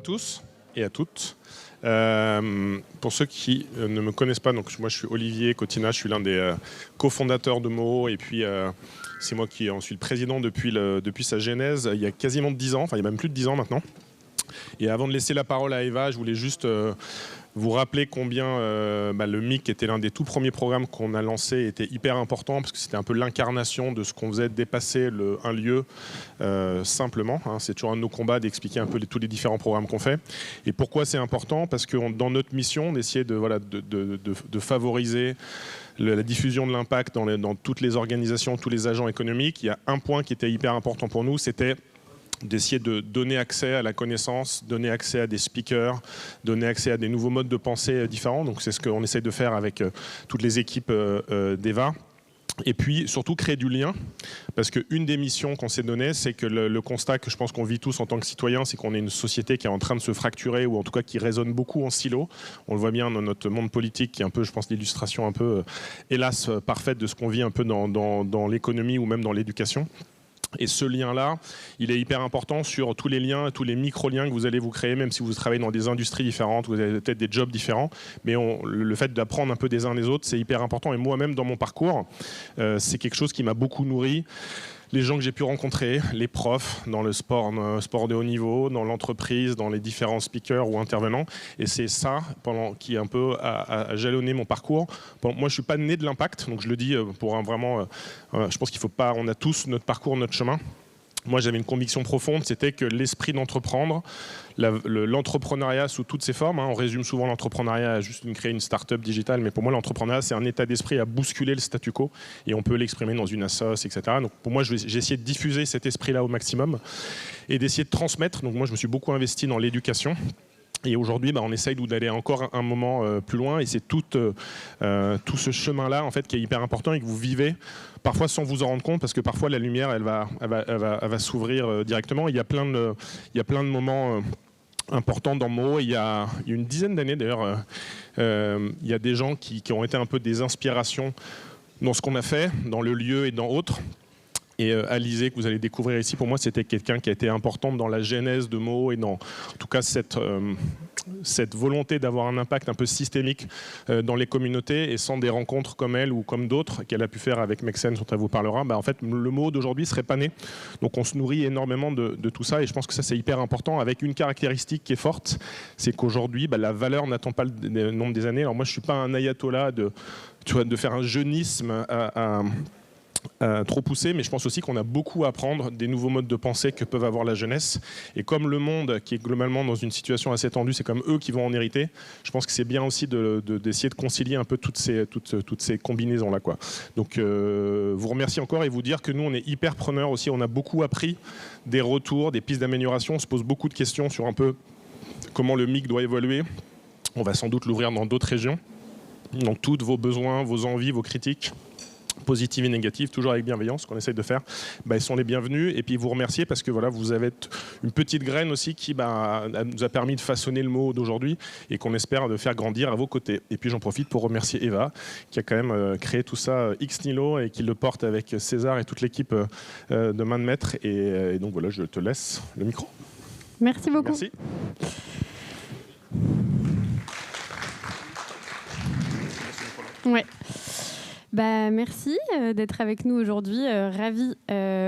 à tous et à toutes. Pour ceux qui ne me connaissent pas, donc moi je suis Olivier Cotina, je suis l'un des cofondateurs de Moho et puis c'est moi qui en suis le président depuis sa genèse il y a quasiment 10 ans, enfin il y a même plus de 10 ans maintenant. Et avant de laisser la parole à Eva, je voulais juste vous rappeler combien le MIC était l'un des tout premiers programmes qu'on a lancé, était hyper important parce que c'était un peu l'incarnation de ce qu'on faisait, dépasser un lieu simplement. Hein. C'est toujours un de nos combats d'expliquer un peu tous les différents programmes qu'on fait. Et pourquoi c'est important? Parce que dans notre mission, on essayait de favoriser la diffusion de l'impact dans toutes les organisations, tous les agents économiques. Il y a un point qui était hyper important pour nous, c'était d'essayer de donner accès à la connaissance, donner accès à des speakers, donner accès à des nouveaux modes de pensée différents. Donc c'est ce qu'on essaie de faire avec toutes les équipes d'Eva. Et puis surtout créer du lien, parce qu'une des missions qu'on s'est données, c'est que le constat que je pense qu'on vit tous en tant que citoyens, c'est qu'on est une société qui est en train de se fracturer, ou en tout cas qui résonne beaucoup en silo. On le voit bien dans notre monde politique, qui est un peu, je pense, l'illustration un peu, hélas, parfaite de ce qu'on vit un peu dans l'économie ou même dans l'éducation. Et ce lien-là, il est hyper important sur tous les liens, tous les micro-liens que vous allez vous créer, même si vous travaillez dans des industries différentes, vous avez peut-être des jobs différents, mais le fait d'apprendre un peu des uns des autres, c'est hyper important. Et moi-même, dans mon parcours, c'est quelque chose qui m'a beaucoup nourri. Les gens que j'ai pu rencontrer, les profs dans le sport de haut niveau, dans l'entreprise, dans les différents speakers ou intervenants. Et c'est ça qui un peu a jalonné mon parcours. Moi, je ne suis pas né de l'impact, donc je le dis pour vraiment... je pense qu'il faut pas... On a tous notre parcours, notre chemin. Moi, j'avais une conviction profonde, c'était que l'esprit d'entreprendre, l'entrepreneuriat sous toutes ses formes, hein, on résume souvent l'entrepreneuriat à juste créer une start-up digitale, mais pour moi, l'entrepreneuriat, c'est un état d'esprit à bousculer le statu quo, et on peut l'exprimer dans une assoce, etc. Donc pour moi, j'ai essayé de diffuser cet esprit-là au maximum, et d'essayer de transmettre. Donc moi, je me suis beaucoup investi dans l'éducation. Et aujourd'hui, on essaye d'aller encore un moment plus loin, et c'est tout ce chemin-là en fait, qui est hyper important et que vous vivez parfois sans vous en rendre compte, parce que parfois la lumière, elle va s'ouvrir directement. Il y a plein de moments importants dans Moho. Il y a une dizaine d'années d'ailleurs, il y a des gens qui ont été un peu des inspirations dans ce qu'on a fait, dans le lieu et dans autres. Et Alizé, que vous allez découvrir ici, pour moi, c'était quelqu'un qui a été important dans la genèse de Moho et dans, en tout cas, cette volonté d'avoir un impact un peu systémique dans les communautés. Et sans des rencontres comme elle ou comme d'autres qu'elle a pu faire avec Make Sense, dont elle vous parlera, en fait, le Moho d'aujourd'hui ne serait pas né. Donc on se nourrit énormément de tout ça. Et je pense que ça, c'est hyper important, avec une caractéristique qui est forte, c'est qu'aujourd'hui, la valeur n'attend pas le nombre des années. Alors moi, je ne suis pas un ayatollah de faire un jeunisme trop poussé, mais je pense aussi qu'on a beaucoup à apprendre des nouveaux modes de pensée que peuvent avoir la jeunesse. Et comme le monde, qui est globalement dans une situation assez tendue, c'est comme eux qui vont en hériter, je pense que c'est bien aussi d'essayer de concilier un peu toutes ces combinaisons-là, quoi. Donc, vous remercie encore et vous dire que nous, on est hyper preneurs aussi. On a beaucoup appris des retours, des pistes d'amélioration. On se pose beaucoup de questions sur un peu comment le MIC doit évoluer. On va sans doute l'ouvrir dans d'autres régions. Donc, tous vos besoins, vos envies, vos critiques, positives et négatives, toujours avec bienveillance, ce qu'on essaye de faire, ils sont les bienvenus. Et puis vous remercier parce que voilà, vous avez une petite graine aussi qui nous a permis de façonner le mot d'aujourd'hui et qu'on espère de faire grandir à vos côtés. Et puis j'en profite pour remercier Eva qui a quand même créé tout ça ex nihilo et qui le porte avec César et toute l'équipe de main de maître. Et donc voilà, je te laisse le micro. Merci beaucoup. Merci. Ouais. Merci d'être avec nous aujourd'hui. Ravi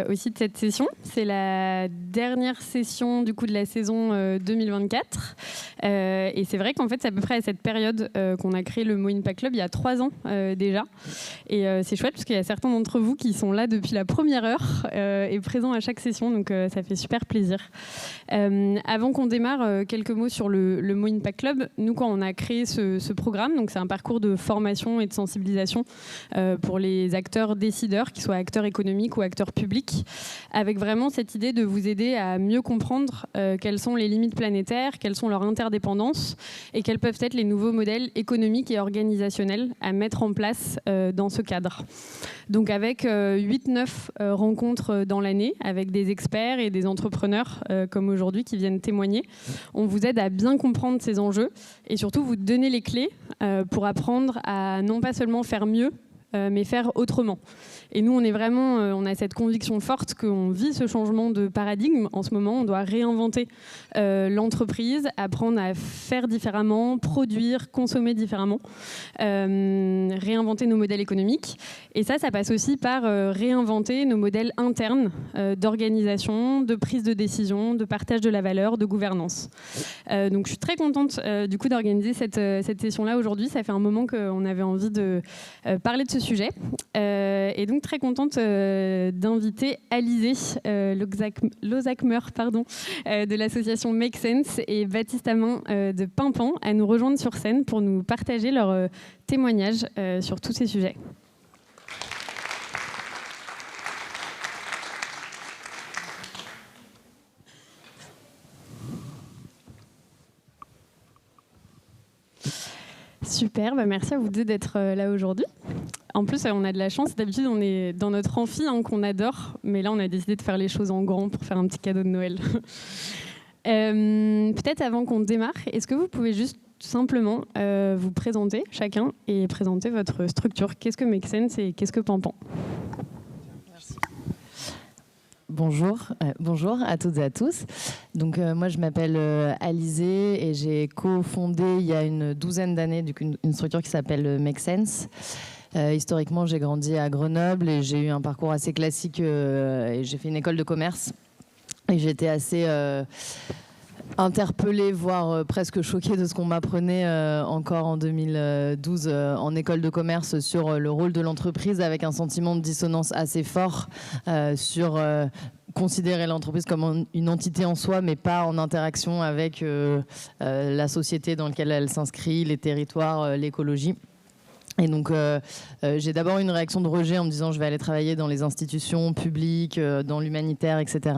aussi de cette session. C'est la dernière session du coup de la saison 2024. Et c'est vrai qu'en fait, c'est à peu près à cette période qu'on a créé le Moho Impact Club il y a 3 ans déjà. Et c'est chouette parce qu'il y a certains d'entre vous qui sont là depuis la première heure et présents à chaque session. Donc ça fait super plaisir. Avant qu'on démarre, quelques mots sur le Moho Impact Club. Nous, quand on a créé ce programme, donc c'est un parcours de formation et de sensibilisation pour les acteurs décideurs, qu'ils soient acteurs économiques ou acteurs publics, avec vraiment cette idée de vous aider à mieux comprendre quelles sont les limites planétaires, quelles sont leurs interdépendances et quels peuvent être les nouveaux modèles économiques et organisationnels à mettre en place dans ce cadre. Donc avec 8-9 rencontres dans l'année, avec des experts et des entrepreneurs comme aujourd'hui qui viennent témoigner, on vous aide à bien comprendre ces enjeux et surtout vous donner les clés pour apprendre à non pas seulement faire mieux, mais faire autrement. Et nous, on a cette conviction forte qu'on vit ce changement de paradigme en ce moment. On doit réinventer l'entreprise, apprendre à faire différemment, produire, consommer différemment, réinventer nos modèles économiques. Et ça passe aussi par réinventer nos modèles internes d'organisation, de prise de décision, de partage de la valeur, de gouvernance. Donc je suis très contente du coup d'organiser cette session-là aujourd'hui. Ça fait un moment qu'on avait envie de parler de ce sujet. Et donc très contente d'inviter Alizé Lozakmer de l'association Make Sense et Baptiste Amin de Pimpan à nous rejoindre sur scène pour nous partager leur témoignage sur tous ces sujets. Super, merci à vous deux d'être là aujourd'hui. En plus, on a de la chance. D'habitude, on est dans notre amphi qu'on adore. Mais là, on a décidé de faire les choses en grand pour faire un petit cadeau de Noël. Peut-être avant qu'on démarre, est-ce que vous pouvez juste simplement vous présenter chacun et présenter votre structure? Qu'est-ce que Make Sense et qu'est-ce que Pimpan? Merci. Bonjour à toutes et à tous. Donc moi je m'appelle Alizé et j'ai cofondé il y a une douzaine d'années une structure qui s'appelle Make Sense. Historiquement j'ai grandi à Grenoble et j'ai eu un parcours assez classique et j'ai fait une école de commerce et j'étais assez interpellée, voire presque choquée de ce qu'on m'apprenait encore en 2012 en école de commerce sur le rôle de l'entreprise, avec un sentiment de dissonance assez fort sur considérer l'entreprise comme une entité en soi, mais pas en interaction avec la société dans laquelle elle s'inscrit, les territoires, l'écologie. Et donc, j'ai d'abord une réaction de rejet en me disant je vais aller travailler dans les institutions publiques, dans l'humanitaire, etc.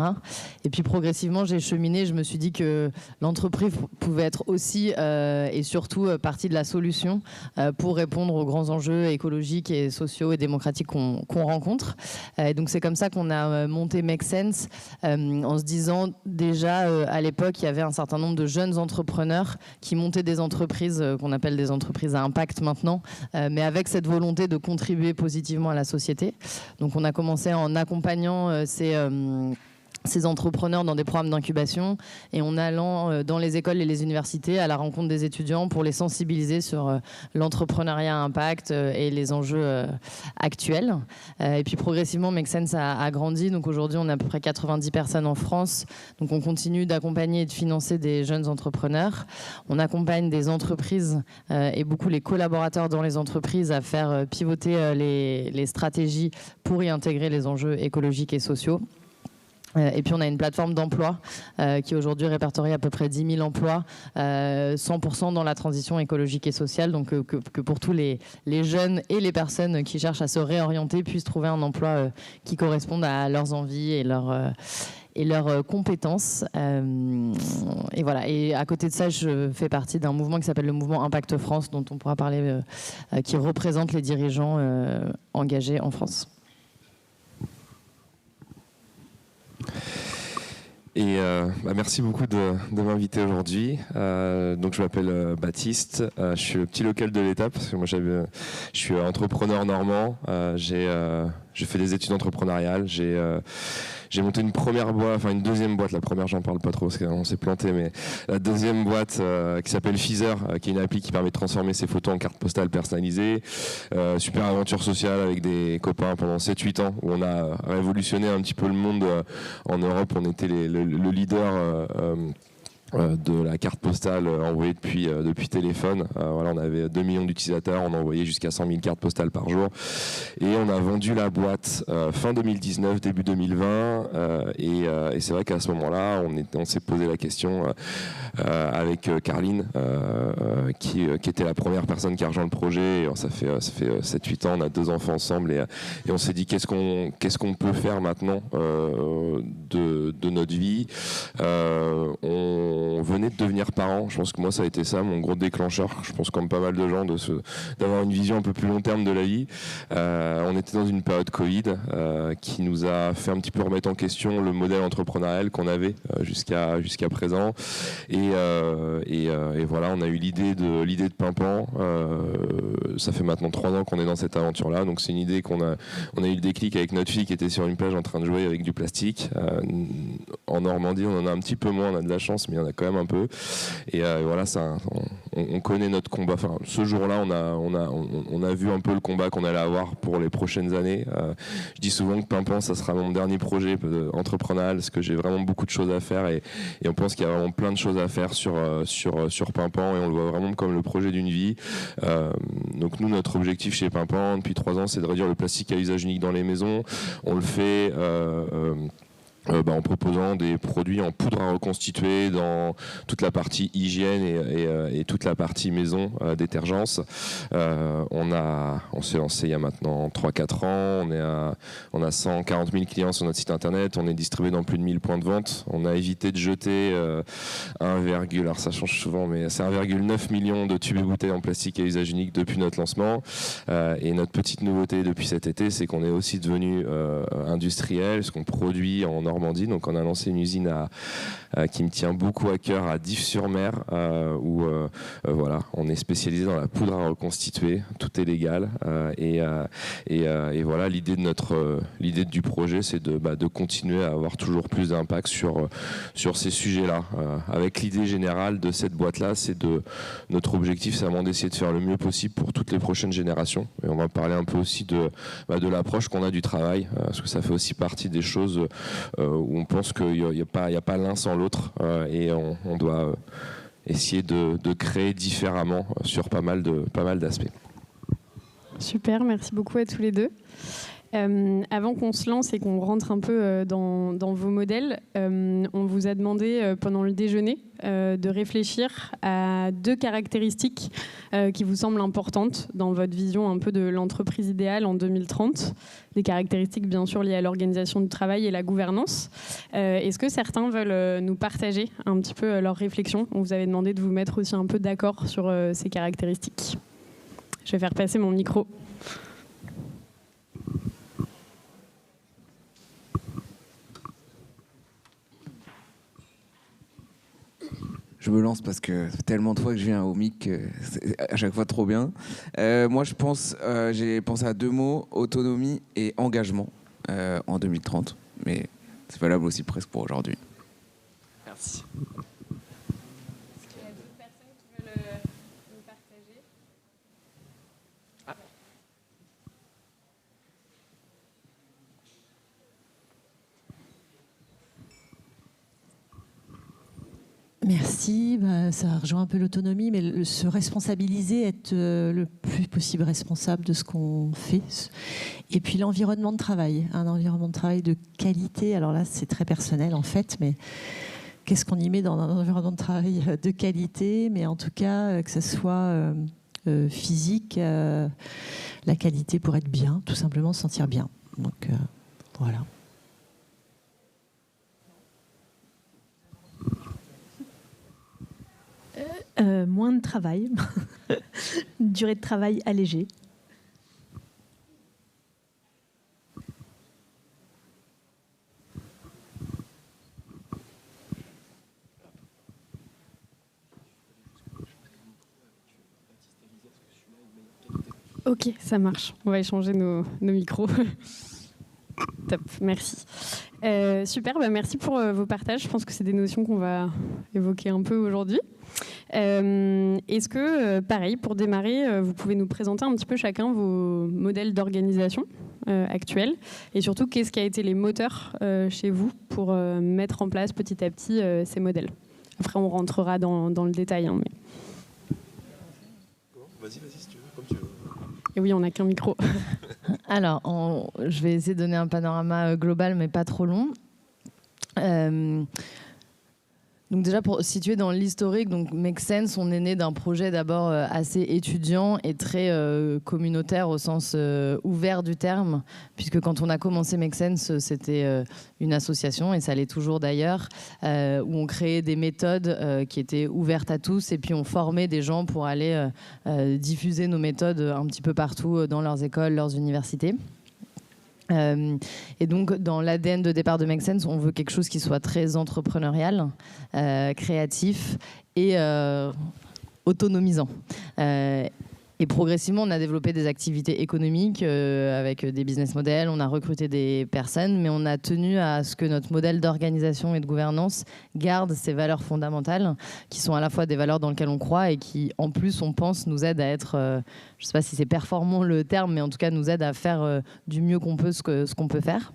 Et puis progressivement, j'ai cheminé. Je me suis dit que l'entreprise pouvait être aussi et surtout partie de la solution pour répondre aux grands enjeux écologiques et sociaux et démocratiques qu'on rencontre. Et donc, c'est comme ça qu'on a monté Make Sense en se disant déjà à l'époque, il y avait un certain nombre de jeunes entrepreneurs qui montaient des entreprises qu'on appelle des entreprises à impact maintenant, mais avec cette volonté de contribuer positivement à la société. Donc on a commencé en accompagnant ces entrepreneurs dans des programmes d'incubation et en allant dans les écoles et les universités à la rencontre des étudiants pour les sensibiliser sur l'entrepreneuriat à impact et les enjeux actuels. Et puis progressivement, Make Sense a grandi. Donc aujourd'hui, on a à peu près 90 personnes en France. Donc on continue d'accompagner et de financer des jeunes entrepreneurs. On accompagne des entreprises et beaucoup les collaborateurs dans les entreprises à faire pivoter les stratégies pour y intégrer les enjeux écologiques et sociaux. Et puis on a une plateforme d'emploi qui aujourd'hui répertorie à peu près 10 000 emplois, 100% dans la transition écologique et sociale, donc que pour tous les jeunes et les personnes qui cherchent à se réorienter puissent trouver un emploi qui corresponde à leurs envies et leurs compétences. Et voilà. Et à côté de ça, je fais partie d'un mouvement qui s'appelle le mouvement Impact France, dont on pourra parler, qui représente les dirigeants engagés en France. Et merci beaucoup de m'inviter aujourd'hui. Donc je m'appelle Baptiste, je suis le petit local de l'étape parce que moi je suis entrepreneur normand. J'ai fait des études entrepreneuriales. J'ai monté une première boîte, enfin une deuxième boîte. La première, j'en parle pas trop parce qu'on s'est planté, mais la deuxième boîte qui s'appelle Feezer, qui est une appli qui permet de transformer ses photos en cartes postales personnalisées. Super aventure sociale avec des copains pendant 7-8 ans où on a révolutionné un petit peu le monde en Europe. On était le leader de la carte postale envoyée depuis téléphone. Voilà, on avait 2 millions d'utilisateurs, on envoyait jusqu'à 100 000 cartes postales par jour. Et on a vendu la boîte fin 2019, début 2020. Et c'est vrai qu'à ce moment-là, on s'est posé la question avec Carline, qui était la première personne qui a rejoint le projet. Et ça fait 7-8 ans, on a 2 enfants ensemble. Et on s'est dit, qu'est-ce qu'on peut faire maintenant de notre vie. on venait de devenir parents. Je pense que moi, ça a été ça, mon gros déclencheur. Je pense comme pas mal de gens, d'avoir une vision un peu plus long terme de la vie. On était dans une période Covid qui nous a fait un petit peu remettre en question le modèle entrepreneurial qu'on avait jusqu'à présent. Et voilà, on a eu l'idée de Pimpan. Ça fait maintenant 3 ans qu'on est dans cette aventure-là. Donc c'est une idée on a eu le déclic avec notre fille qui était sur une plage en train de jouer avec du plastique. En Normandie, on en a un petit peu moins, on a de la chance, mais il y en a quand même un peu. Et voilà, on connaît notre combat. Enfin, ce jour-là, on a vu un peu le combat qu'on allait avoir pour les prochaines années. Je dis souvent que Pimpan, ça sera mon dernier projet entrepreneurial, parce que j'ai vraiment beaucoup de choses à faire et on pense qu'il y a vraiment plein de choses à faire sur Pimpan, et on le voit vraiment comme le projet d'une vie. Donc nous, notre objectif chez Pimpan depuis 3 ans, c'est de réduire le plastique à usage unique dans les maisons. On le fait en proposant des produits en poudre à reconstituer dans toute la partie hygiène et toute la partie maison, détergence. On s'est lancé il y a maintenant 3-4 ans. On a 140 000 clients sur notre site internet. On est distribué dans plus de 1000 points de vente. On a évité de jeter alors ça change souvent, mais c'est 1,9 million de tubes et bouteilles en plastique à usage unique depuis notre lancement. Et notre petite nouveauté depuis cet été, c'est qu'on est aussi devenu industriel, ce qu'on produit en Normandie. Donc on a lancé une usine qui me tient beaucoup à cœur à Dives-sur-Mer, où voilà, on est spécialisé dans la poudre à reconstituer. Tout est légal. Et voilà, l'idée du projet, c'est de continuer à avoir toujours plus d'impact sur ces sujets-là. Avec l'idée générale de cette boîte-là, notre objectif, c'est vraiment d'essayer de faire le mieux possible pour toutes les prochaines générations. Et on va parler un peu aussi de l'approche qu'on a du travail, parce que ça fait aussi partie des choses où on pense qu'il n'y a pas l'un sans l'autre, et on doit essayer de créer différemment sur pas mal d'aspects. Super, merci beaucoup à tous les deux. Avant qu'on se lance et qu'on rentre un peu dans vos modèles, on vous a demandé pendant le déjeuner de réfléchir à 2 caractéristiques qui vous semblent importantes dans votre vision un peu de l'entreprise idéale en 2030. Des caractéristiques bien sûr liées à l'organisation du travail et la gouvernance. Est-ce que certains veulent nous partager un petit peu leurs réflexions? On vous avait demandé de vous mettre aussi un peu d'accord sur ces caractéristiques. Je vais faire passer mon micro. Je me lance parce que c'est tellement de fois que je viens au MIC, c'est à chaque fois trop bien. Moi, j'ai pensé à 2 mots, autonomie et engagement en 2030. Mais c'est valable aussi presque pour aujourd'hui. Merci. Est-ce qu'il y a d'autres personnes qui veulent nous partager? Merci, ça rejoint un peu l'autonomie, mais se responsabiliser, être le plus possible responsable de ce qu'on fait. Et puis l'environnement de travail, un environnement de travail de qualité. Alors là, c'est très personnel en fait, mais qu'est-ce qu'on y met dans un environnement de travail de qualité? Mais en tout cas, que ce soit physique, la qualité pour être bien, tout simplement se sentir bien. Donc voilà. Moins de travail, une durée de travail allégée. Ok, ça marche. On va échanger nos micros. Top, merci. Super, merci pour vos partages. Je pense que c'est des notions qu'on va évoquer un peu aujourd'hui. Est-ce que, pareil, pour démarrer, vous pouvez nous présenter un petit peu chacun vos modèles d'organisation actuels et surtout, qu'est-ce qui a été les moteurs chez vous pour mettre en place petit à petit ces modèles? Après, on rentrera dans le détail. Hein, mais... Vas-y, si tu veux, comme tu veux. Et oui, on n'a qu'un micro. Alors, je vais essayer de donner un panorama global, mais pas trop long. Donc déjà pour situer dans l'historique, donc Make Sense, on est né d'un projet d'abord assez étudiant et très communautaire au sens ouvert du terme, puisque quand on a commencé Make Sense, c'était une association, et ça l'est toujours d'ailleurs, où on créait des méthodes qui étaient ouvertes à tous, et puis on formait des gens pour aller diffuser nos méthodes un petit peu partout dans leurs écoles, leurs universités. Et donc dans l'ADN de départ de Make Sense, on veut quelque chose qui soit très entrepreneurial, créatif et autonomisant. Et progressivement, on a développé des activités économiques avec des business models, on a recruté des personnes, mais on a tenu à ce que notre modèle d'organisation et de gouvernance garde ces valeurs fondamentales, qui sont à la fois des valeurs dans lesquelles on croit et qui, en plus, on pense, nous aident à être, je ne sais pas si c'est performant le terme, mais en tout cas, nous aident à faire du mieux qu'on peut ce qu'on peut faire.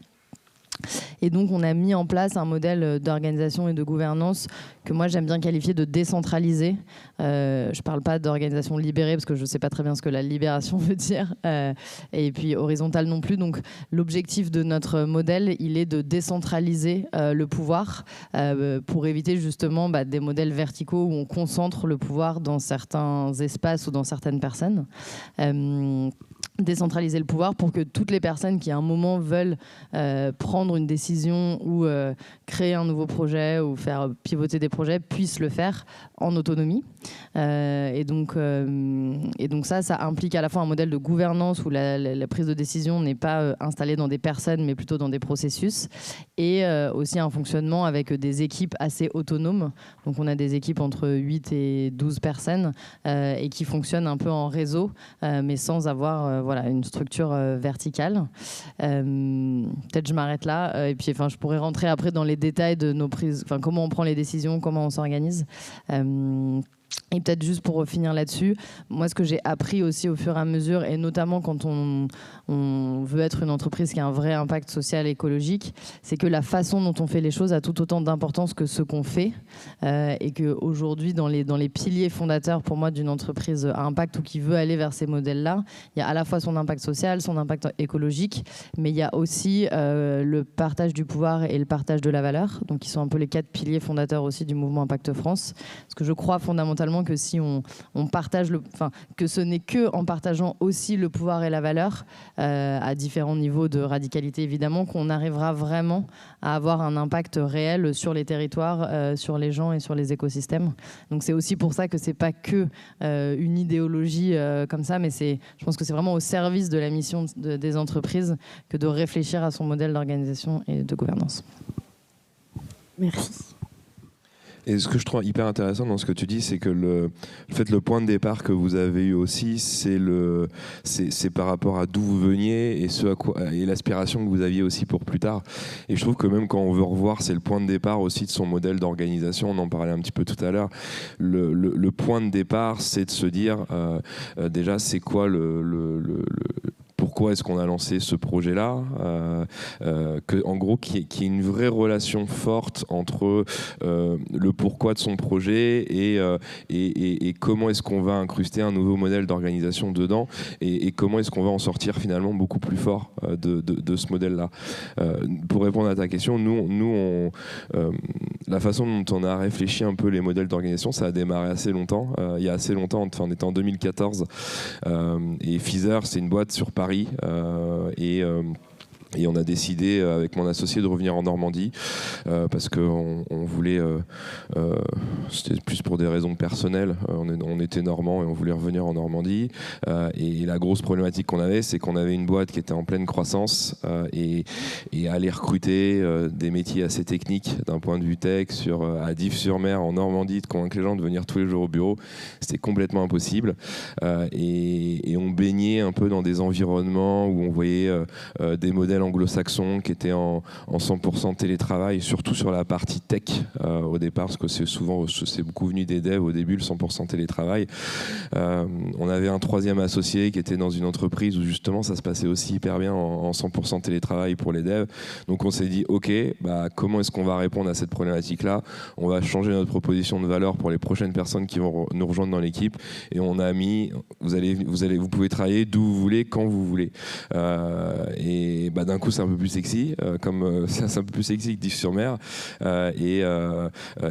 Et donc on a mis en place un modèle d'organisation et de gouvernance que moi j'aime bien qualifier de décentralisé. Je ne parle pas d'organisation libérée parce que je ne sais pas très bien ce que la libération veut dire, et puis horizontale non plus. Donc l'objectif de notre modèle, il est de décentraliser le pouvoir pour éviter justement des modèles verticaux où on concentre le pouvoir dans certains espaces ou dans certaines personnes. Décentraliser le pouvoir pour que toutes les personnes qui à un moment veulent prendre une décision ou créer un nouveau projet ou faire pivoter des projets puissent le faire en autonomie. Et donc ça implique à la fois un modèle de gouvernance où la prise de décision n'est pas installée dans des personnes mais plutôt dans des processus, et aussi un fonctionnement avec des équipes assez autonomes. Donc on a des équipes entre 8 et 12 personnes et qui fonctionnent un peu en réseau mais sans avoir une structure verticale. Peut-être je m'arrête là et puis je pourrais rentrer après dans les détails de nos prises, comment on prend les décisions, comment on s'organise. Et peut-être juste pour finir là-dessus, moi ce que j'ai appris aussi au fur et à mesure, et notamment quand on veut être une entreprise qui a un vrai impact social et écologique, c'est que la façon dont on fait les choses a tout autant d'importance que ce qu'on fait, et qu'aujourd'hui dans les piliers fondateurs pour moi d'une entreprise à impact ou qui veut aller vers ces modèles-là, il y a à la fois son impact social, son impact écologique, mais il y a aussi le partage du pouvoir et le partage de la valeur, donc qui sont un peu les 4 piliers fondateurs aussi du mouvement Impact France, parce que je crois fondamentalement que si on partage que ce n'est que en partageant aussi le pouvoir et la valeur à différents niveaux de radicalité évidemment qu'on arrivera vraiment à avoir un impact réel sur les territoires, sur les gens et sur les écosystèmes. Donc c'est aussi pour ça que c'est pas que une idéologie comme ça, mais je pense que c'est vraiment au service de la mission des entreprises que de réfléchir à son modèle d'organisation et de gouvernance. Merci. Et ce que je trouve hyper intéressant dans ce que tu dis, c'est que le point de départ que vous avez eu aussi, c'est par rapport à d'où vous veniez et l'aspiration que vous aviez aussi pour plus tard. Et je trouve que même quand on veut revoir, c'est le point de départ aussi de son modèle d'organisation. On en parlait un petit peu tout à l'heure. Le point de départ, c'est de se dire déjà, c'est quoi pourquoi est-ce qu'on a lancé ce projet-là, en gros, qu'il y ait une vraie relation forte entre le pourquoi de son projet et comment est-ce qu'on va incruster un nouveau modèle d'organisation dedans et comment est-ce qu'on va en sortir finalement beaucoup plus fort de ce modèle-là. Pour répondre à ta question, nous la façon dont on a réfléchi un peu les modèles d'organisation, ça a démarré assez longtemps. Il y a assez longtemps, on était en 2014, et Feather, c'est une boîte sur Paris. Et on a décidé avec mon associé de revenir en Normandie parce qu'on voulait, c'était plus pour des raisons personnelles, on était normands et on voulait revenir en Normandie. Et la grosse problématique qu'on avait, c'est qu'on avait une boîte qui était en pleine croissance et aller recruter des métiers assez techniques d'un point de vue tech à Dives-sur-Mer en Normandie, de convaincre les gens de venir tous les jours au bureau, c'était complètement impossible. Et on baignait un peu dans des environnements où on voyait des modèles anglo-saxons qui étaient en 100% télétravail, surtout sur la partie tech au départ, parce que c'est beaucoup venu des devs au début, le 100% télétravail. On avait un troisième associé qui était dans une entreprise où justement ça se passait aussi hyper bien en 100% télétravail pour les devs. Donc on s'est dit ok, comment est-ce qu'on va répondre à cette problématique-là? On va changer notre proposition de valeur pour les prochaines personnes qui vont nous rejoindre dans l'équipe, et on a mis vous pouvez travailler d'où vous voulez, quand vous voulez. Et d'un coup c'est un peu plus sexy, comme c'est un peu plus sexy que Dives-sur-Mer, et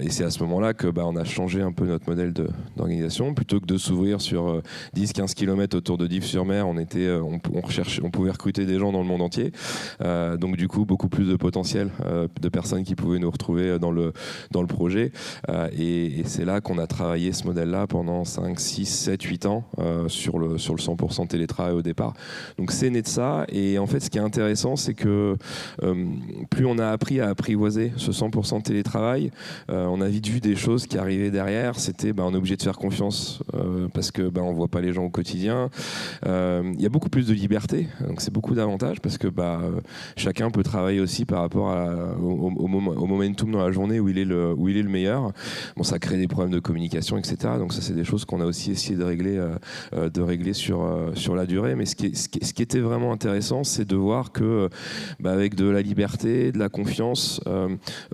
c'est à ce moment-là que on a changé un peu notre modèle d'organisation. Plutôt que de s'ouvrir sur 10-15 km autour de Dives-sur-Mer, on pouvait recruter des gens dans le monde entier, donc du coup beaucoup plus de potentiel de personnes qui pouvaient nous retrouver dans le projet, et c'est là qu'on a travaillé ce modèle-là pendant 5, 6, 7, 8 ans sur le 100% télétravail au départ. Donc c'est né de ça, et en fait ce qui est intéressant, c'est que plus on a appris à apprivoiser ce 100% télétravail, on a vite vu des choses qui arrivaient derrière. C'était on est obligé de faire confiance parce que on voit pas les gens au quotidien. Il y a beaucoup plus de liberté, donc c'est beaucoup d'avantages parce que chacun peut travailler aussi par rapport au momentum dans la journée où il est le meilleur. Bon, ça crée des problèmes de communication, etc. Donc ça, c'est des choses qu'on a aussi essayé de régler sur la durée. Mais ce qui était vraiment intéressant, c'est de voir que avec de la liberté, de la confiance,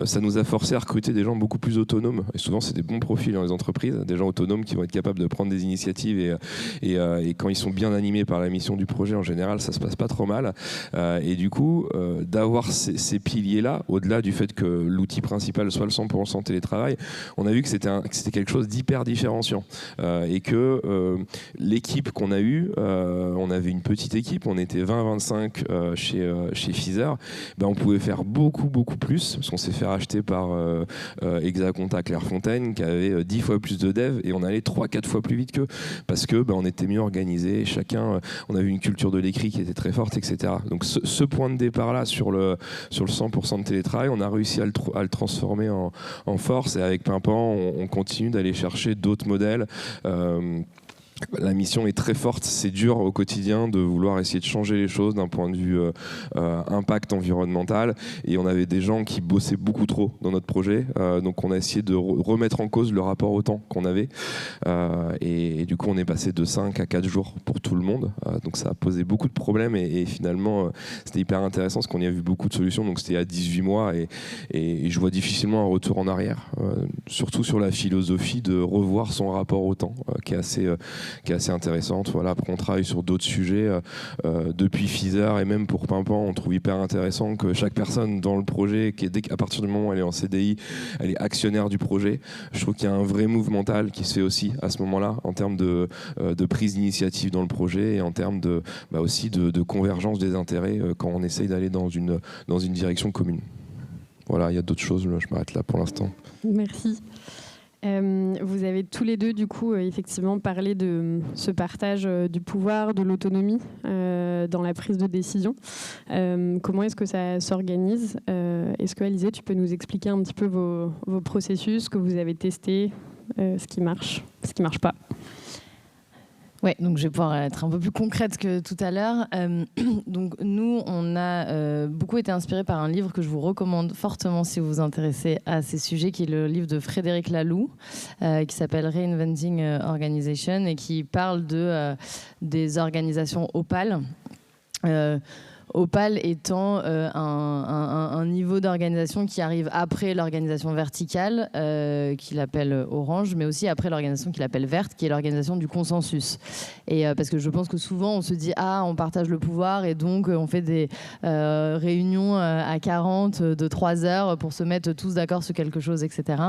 ça nous a forcé à recruter des gens beaucoup plus autonomes. Et souvent, c'est des bons profils dans les entreprises, des gens autonomes qui vont être capables de prendre des initiatives, et quand ils sont bien animés par la mission du projet, en général, ça se passe pas trop mal. Et du coup, d'avoir ces piliers-là, au-delà du fait que l'outil principal soit le 100% télétravail, on a vu que c'était quelque chose d'hyper différenciant, et que l'équipe qu'on a eue, on avait une petite équipe, on était 20-25 chez Pfizer, on pouvait faire beaucoup plus, parce qu'on s'est fait racheter par Hexaconta Clairefontaine, qui avait 10 fois plus de devs, et on allait 3-4 fois plus vite qu'eux, parce que on était mieux organisé, chacun, on avait une culture de l'écrit qui était très forte, etc. Donc ce point de départ-là sur le 100% de télétravail, on a réussi à le transformer en force, et avec Pimpan, on continue d'aller chercher d'autres modèles. La mission est très forte, c'est dur au quotidien de vouloir essayer de changer les choses d'un point de vue impact environnemental, et on avait des gens qui bossaient beaucoup trop dans notre projet, donc on a essayé de remettre en cause le rapport au temps qu'on avait, et du coup on est passé de 5 à 4 jours pour tout le monde, donc ça a posé beaucoup de problèmes, et finalement c'était hyper intéressant parce qu'on y a vu beaucoup de solutions. Donc c'était à 18 mois, et je vois difficilement un retour en arrière, surtout sur la philosophie de revoir son rapport au temps, qui est assez intéressante. Voilà, après on travaille sur d'autres sujets depuis Pfizer, et même pour Pimpan, on trouve hyper intéressant que chaque personne dans le projet, à partir du moment où elle est en CDI, elle est actionnaire du projet. Je trouve qu'il y a un vrai move mental qui se fait aussi à ce moment-là, en termes de prise d'initiative dans le projet, et en termes aussi de convergence des intérêts quand on essaye d'aller dans une direction commune. Voilà, il y a d'autres choses, je m'arrête là pour l'instant. Merci. Vous avez tous les deux, du coup, effectivement, parlé de ce partage du pouvoir, de l'autonomie dans la prise de décision. Comment est-ce que ça s'organise ? Est-ce que, Alizée, tu peux nous expliquer un petit peu vos processus, que vous avez testés, ce qui marche pas ? Ouais, donc je vais pouvoir être un peu plus concrète que tout à l'heure. Donc nous, on a beaucoup été inspirés par un livre que je vous recommande fortement si vous vous intéressez à ces sujets, qui est le livre de Frédéric Laloux, qui s'appelle Reinventing Organization, et qui parle des organisations opales. Opale étant un niveau d'organisation qui arrive après l'organisation verticale, qu'il appelle orange, mais aussi après l'organisation qu'il appelle verte, qui est l'organisation du consensus. Et parce que je pense que souvent on se dit on partage le pouvoir, et donc on fait des réunions à 40 de 3 heures pour se mettre tous d'accord sur quelque chose, etc.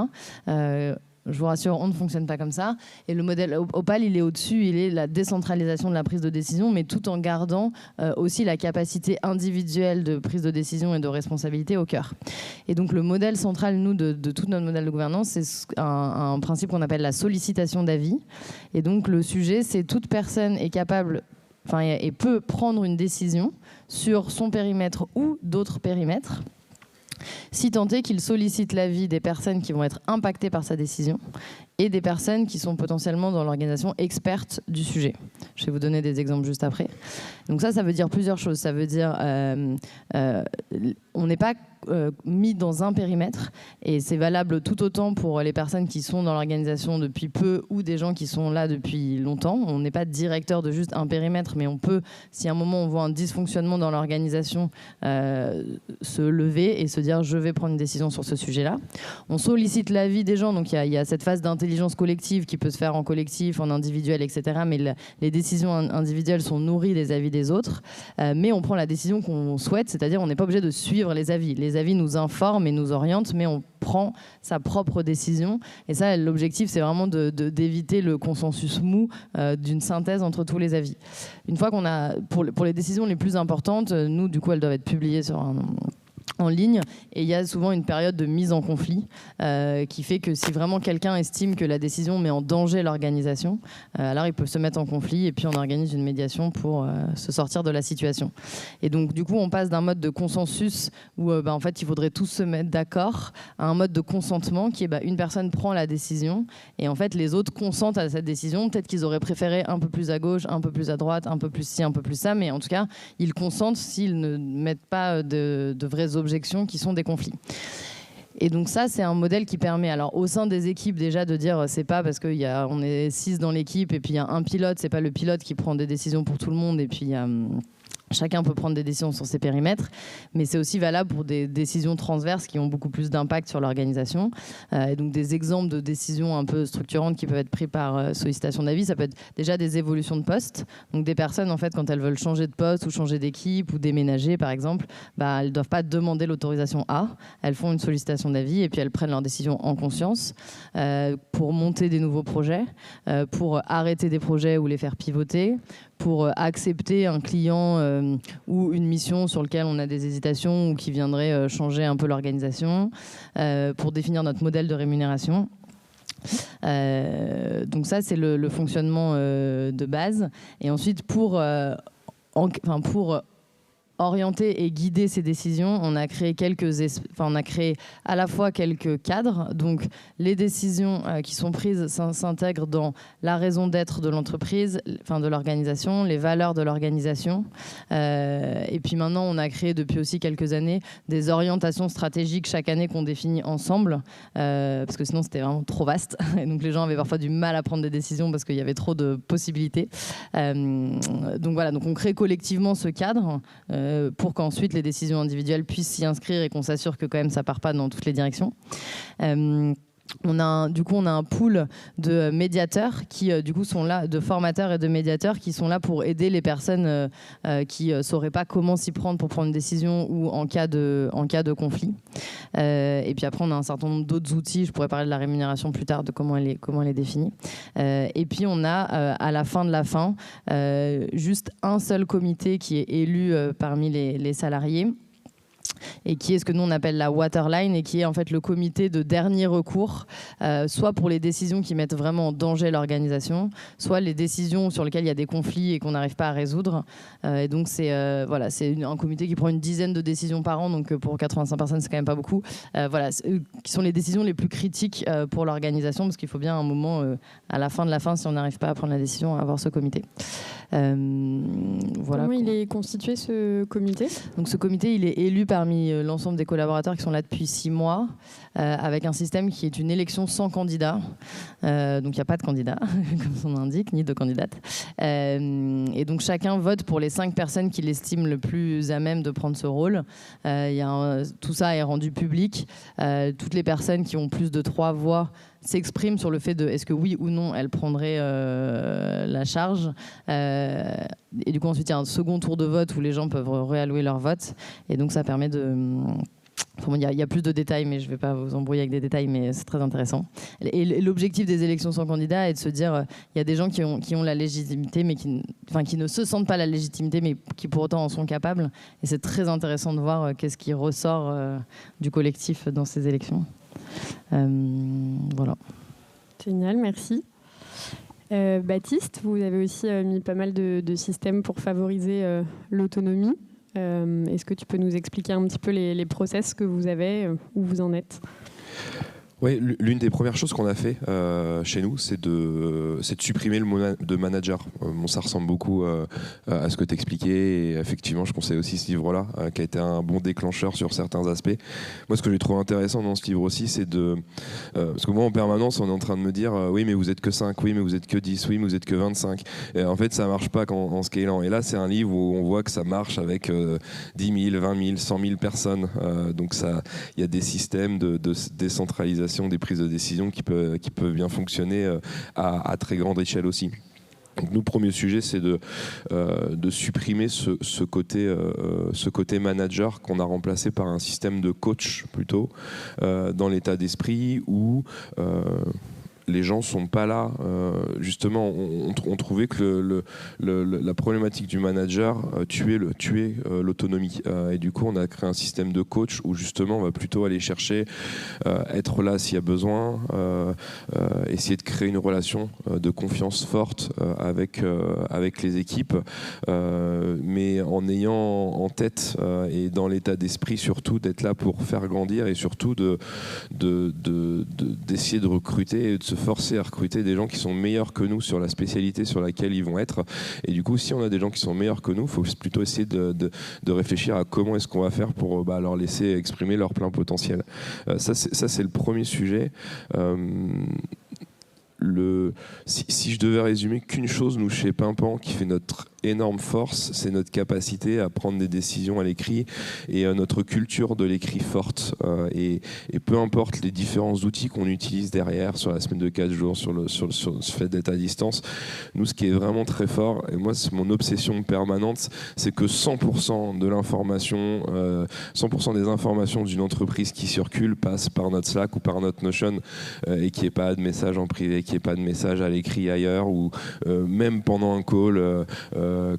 Je vous rassure, on ne fonctionne pas comme ça. Et le modèle Opale, il est au-dessus, il est la décentralisation de la prise de décision, mais tout en gardant aussi la capacité individuelle de prise de décision et de responsabilité au cœur. Et donc le modèle central, nous, de tout notre modèle de gouvernance, c'est un principe qu'on appelle la sollicitation d'avis. Et donc le sujet, c'est toute personne est capable, et peut prendre une décision sur son périmètre ou d'autres périmètres, si tant est qu'il sollicite l'avis des personnes qui vont être impactées par sa décision et des personnes qui sont potentiellement dans l'organisation expertes du sujet. Je vais vous donner des exemples juste après. Donc ça veut dire plusieurs choses. Ça veut dire on n'est pas mis dans un périmètre, et c'est valable tout autant pour les personnes qui sont dans l'organisation depuis peu ou des gens qui sont là depuis longtemps. On n'est pas directeur de juste un périmètre, mais on peut, si à un moment on voit un dysfonctionnement dans l'organisation, se lever et se dire je vais prendre une décision sur ce sujet-là. On sollicite l'avis des gens, donc il y a cette phase d'intégration d'intelligence collective qui peut se faire en collectif, en individuel, etc. Mais les décisions individuelles sont nourries des avis des autres. Mais on prend la décision qu'on souhaite, c'est-à-dire on n'est pas obligé de suivre les avis. Les avis nous informent et nous orientent, mais on prend sa propre décision. Et ça, l'objectif, c'est vraiment d'éviter le consensus mou d'une synthèse entre tous les avis. Une fois qu'on a, pour les décisions les plus importantes, nous, du coup, elles doivent être publiées en ligne, et il y a souvent une période de mise en conflit qui fait que si vraiment quelqu'un estime que la décision met en danger l'organisation, alors il peut se mettre en conflit et puis on organise une médiation pour se sortir de la situation. Et donc du coup on passe d'un mode de consensus où en fait il faudrait tous se mettre d'accord à un mode de consentement qui est une personne prend la décision et en fait les autres consentent à cette décision. Peut-être qu'ils auraient préféré un peu plus à gauche, un peu plus à droite, un peu plus ci, un peu plus ça, mais en tout cas ils consentent s'ils ne mettent pas de vraies objections qui sont des conflits. Et donc ça, c'est un modèle qui permet, alors au sein des équipes déjà de dire, c'est pas parce qu'on est 6 dans l'équipe et puis il y a un pilote, c'est pas le pilote qui prend des décisions pour tout le monde et puis chacun peut prendre des décisions sur ses périmètres, mais c'est aussi valable pour des décisions transverses qui ont beaucoup plus d'impact sur l'organisation. Et donc des exemples de décisions un peu structurantes qui peuvent être prises par sollicitation d'avis, ça peut être déjà des évolutions de poste. Donc des personnes, en fait, quand elles veulent changer de poste ou changer d'équipe ou déménager, par exemple, elles ne doivent pas demander l'autorisation A. Elles font une sollicitation d'avis et puis elles prennent leurs décisions en conscience pour monter des nouveaux projets, pour arrêter des projets ou les faire pivoter, pour accepter un client ou une mission sur laquelle on a des hésitations ou qui viendrait changer un peu l'organisation, pour définir notre modèle de rémunération. Donc ça, c'est le fonctionnement de base. Et ensuite, pour orienter et guider ces décisions, on a créé à la fois quelques cadres. Donc les décisions qui sont prises s'intègrent dans la raison d'être de l'entreprise, de l'organisation, les valeurs de l'organisation. Et puis maintenant, on a créé depuis aussi quelques années des orientations stratégiques chaque année qu'on définit ensemble, parce que sinon c'était vraiment trop vaste. Et donc les gens avaient parfois du mal à prendre des décisions parce qu'il y avait trop de possibilités. Donc voilà, donc on crée collectivement ce cadre pour qu'ensuite les décisions individuelles puissent s'y inscrire et qu'on s'assure que quand même ça part pas dans toutes les directions. On a un pool de médiateurs qui du coup sont là, de formateurs et de médiateurs qui sont là pour aider les personnes qui sauraient pas comment s'y prendre pour prendre une décision ou en cas de conflit. Et puis après on a un certain nombre d'autres outils. Je pourrais parler de la rémunération plus tard, de comment elle est définie. Et puis on a à la fin de la fin juste un seul comité qui est élu parmi les salariés, et qui est ce que nous on appelle la waterline, et qui est en fait le comité de dernier recours, soit pour les décisions qui mettent vraiment en danger l'organisation, soit les décisions sur lesquelles il y a des conflits et qu'on n'arrive pas à résoudre. Et donc c'est un comité qui prend une dizaine de décisions par an, donc pour 85 personnes c'est quand même pas beaucoup. Qui sont les décisions les plus critiques pour l'organisation, parce qu'il faut bien un moment à la fin de la fin, si on n'arrive pas à prendre la décision, à avoir ce comité. Comment il est constitué, ce comité ? Donc ce comité, il est élu parmi l'ensemble des collaborateurs qui sont là depuis 6 mois, avec un système qui est une élection sans candidat. Donc il n'y a pas de candidat, comme son nom indique, ni de candidate. Et donc chacun vote pour les 5 personnes qu'il estime le plus à même de prendre ce rôle. Tout ça est rendu public. Toutes les personnes qui ont plus de 3 voix s'expriment sur le fait de est-ce que oui ou non elles prendraient la charge. Et du coup ensuite il y a un second tour de vote où les gens peuvent réallouer leur vote, et donc ça permet de... Il y a plus de détails, mais je ne vais pas vous embrouiller avec des détails, mais c'est très intéressant. Et l'objectif des élections sans candidat est de se dire, il y a des gens qui ont la légitimité, mais qui ne se sentent pas la légitimité, mais qui pour autant en sont capables. Et c'est très intéressant de voir qu'est-ce qui ressort du collectif dans ces élections. Voilà. Génial, merci. Baptiste, vous avez aussi mis pas mal de systèmes pour favoriser l'autonomie. Est-ce que tu peux nous expliquer un petit peu les process que vous avez, où vous en êtes ? Oui, l'une des premières choses qu'on a fait chez nous, c'est de supprimer le mot de manager. Ça ressemble beaucoup à ce que tu expliquais, et effectivement, je conseille aussi ce livre-là, qui a été un bon déclencheur sur certains aspects. Moi, ce que j'ai trouvé intéressant dans ce livre aussi, c'est parce que moi, en permanence, on est en train de me dire oui, mais vous êtes que 5, oui, mais vous êtes que 10, oui, mais vous êtes que 25. Et en fait, ça marche pas en scalant. Et là, c'est un livre où on voit que ça marche avec 10 000, 20 000, 100 000 personnes. Donc, il y a des systèmes de décentralisation centralisation des prises de décision qui peut bien fonctionner à très grande échelle aussi. Donc nous, premier sujet, c'est de supprimer ce côté manager qu'on a remplacé par un système de coach plutôt, dans l'état d'esprit où les gens sont pas là. Justement, on trouvait que la problématique du manager tuait l'autonomie. Et du coup, on a créé un système de coach où justement, on va plutôt aller chercher, être là s'il y a besoin, essayer de créer une relation de confiance forte avec les équipes, mais en ayant en tête et dans l'état d'esprit surtout d'être là pour faire grandir et surtout d'essayer de recruter et de se forcer à recruter des gens qui sont meilleurs que nous sur la spécialité sur laquelle ils vont être. Et du coup, si on a des gens qui sont meilleurs que nous, il faut plutôt essayer de réfléchir à comment est-ce qu'on va faire pour leur laisser exprimer leur plein potentiel. Ça, c'est le premier sujet. Si je devais résumer qu'une chose, nous, chez Pimpan, qui fait notre énorme force, c'est notre capacité à prendre des décisions à l'écrit et notre culture de l'écrit forte. Et peu importe les différents outils qu'on utilise derrière, sur la semaine de 4 jours, sur le fait d'être à distance, nous, ce qui est vraiment très fort, et moi, c'est mon obsession permanente, c'est que 100% de l'information, 100% des informations d'une entreprise qui circule passent par notre Slack ou par notre Notion, et qu'il n'y ait pas de message en privé, qu'il n'y ait pas de message à l'écrit ailleurs, ou même pendant un call,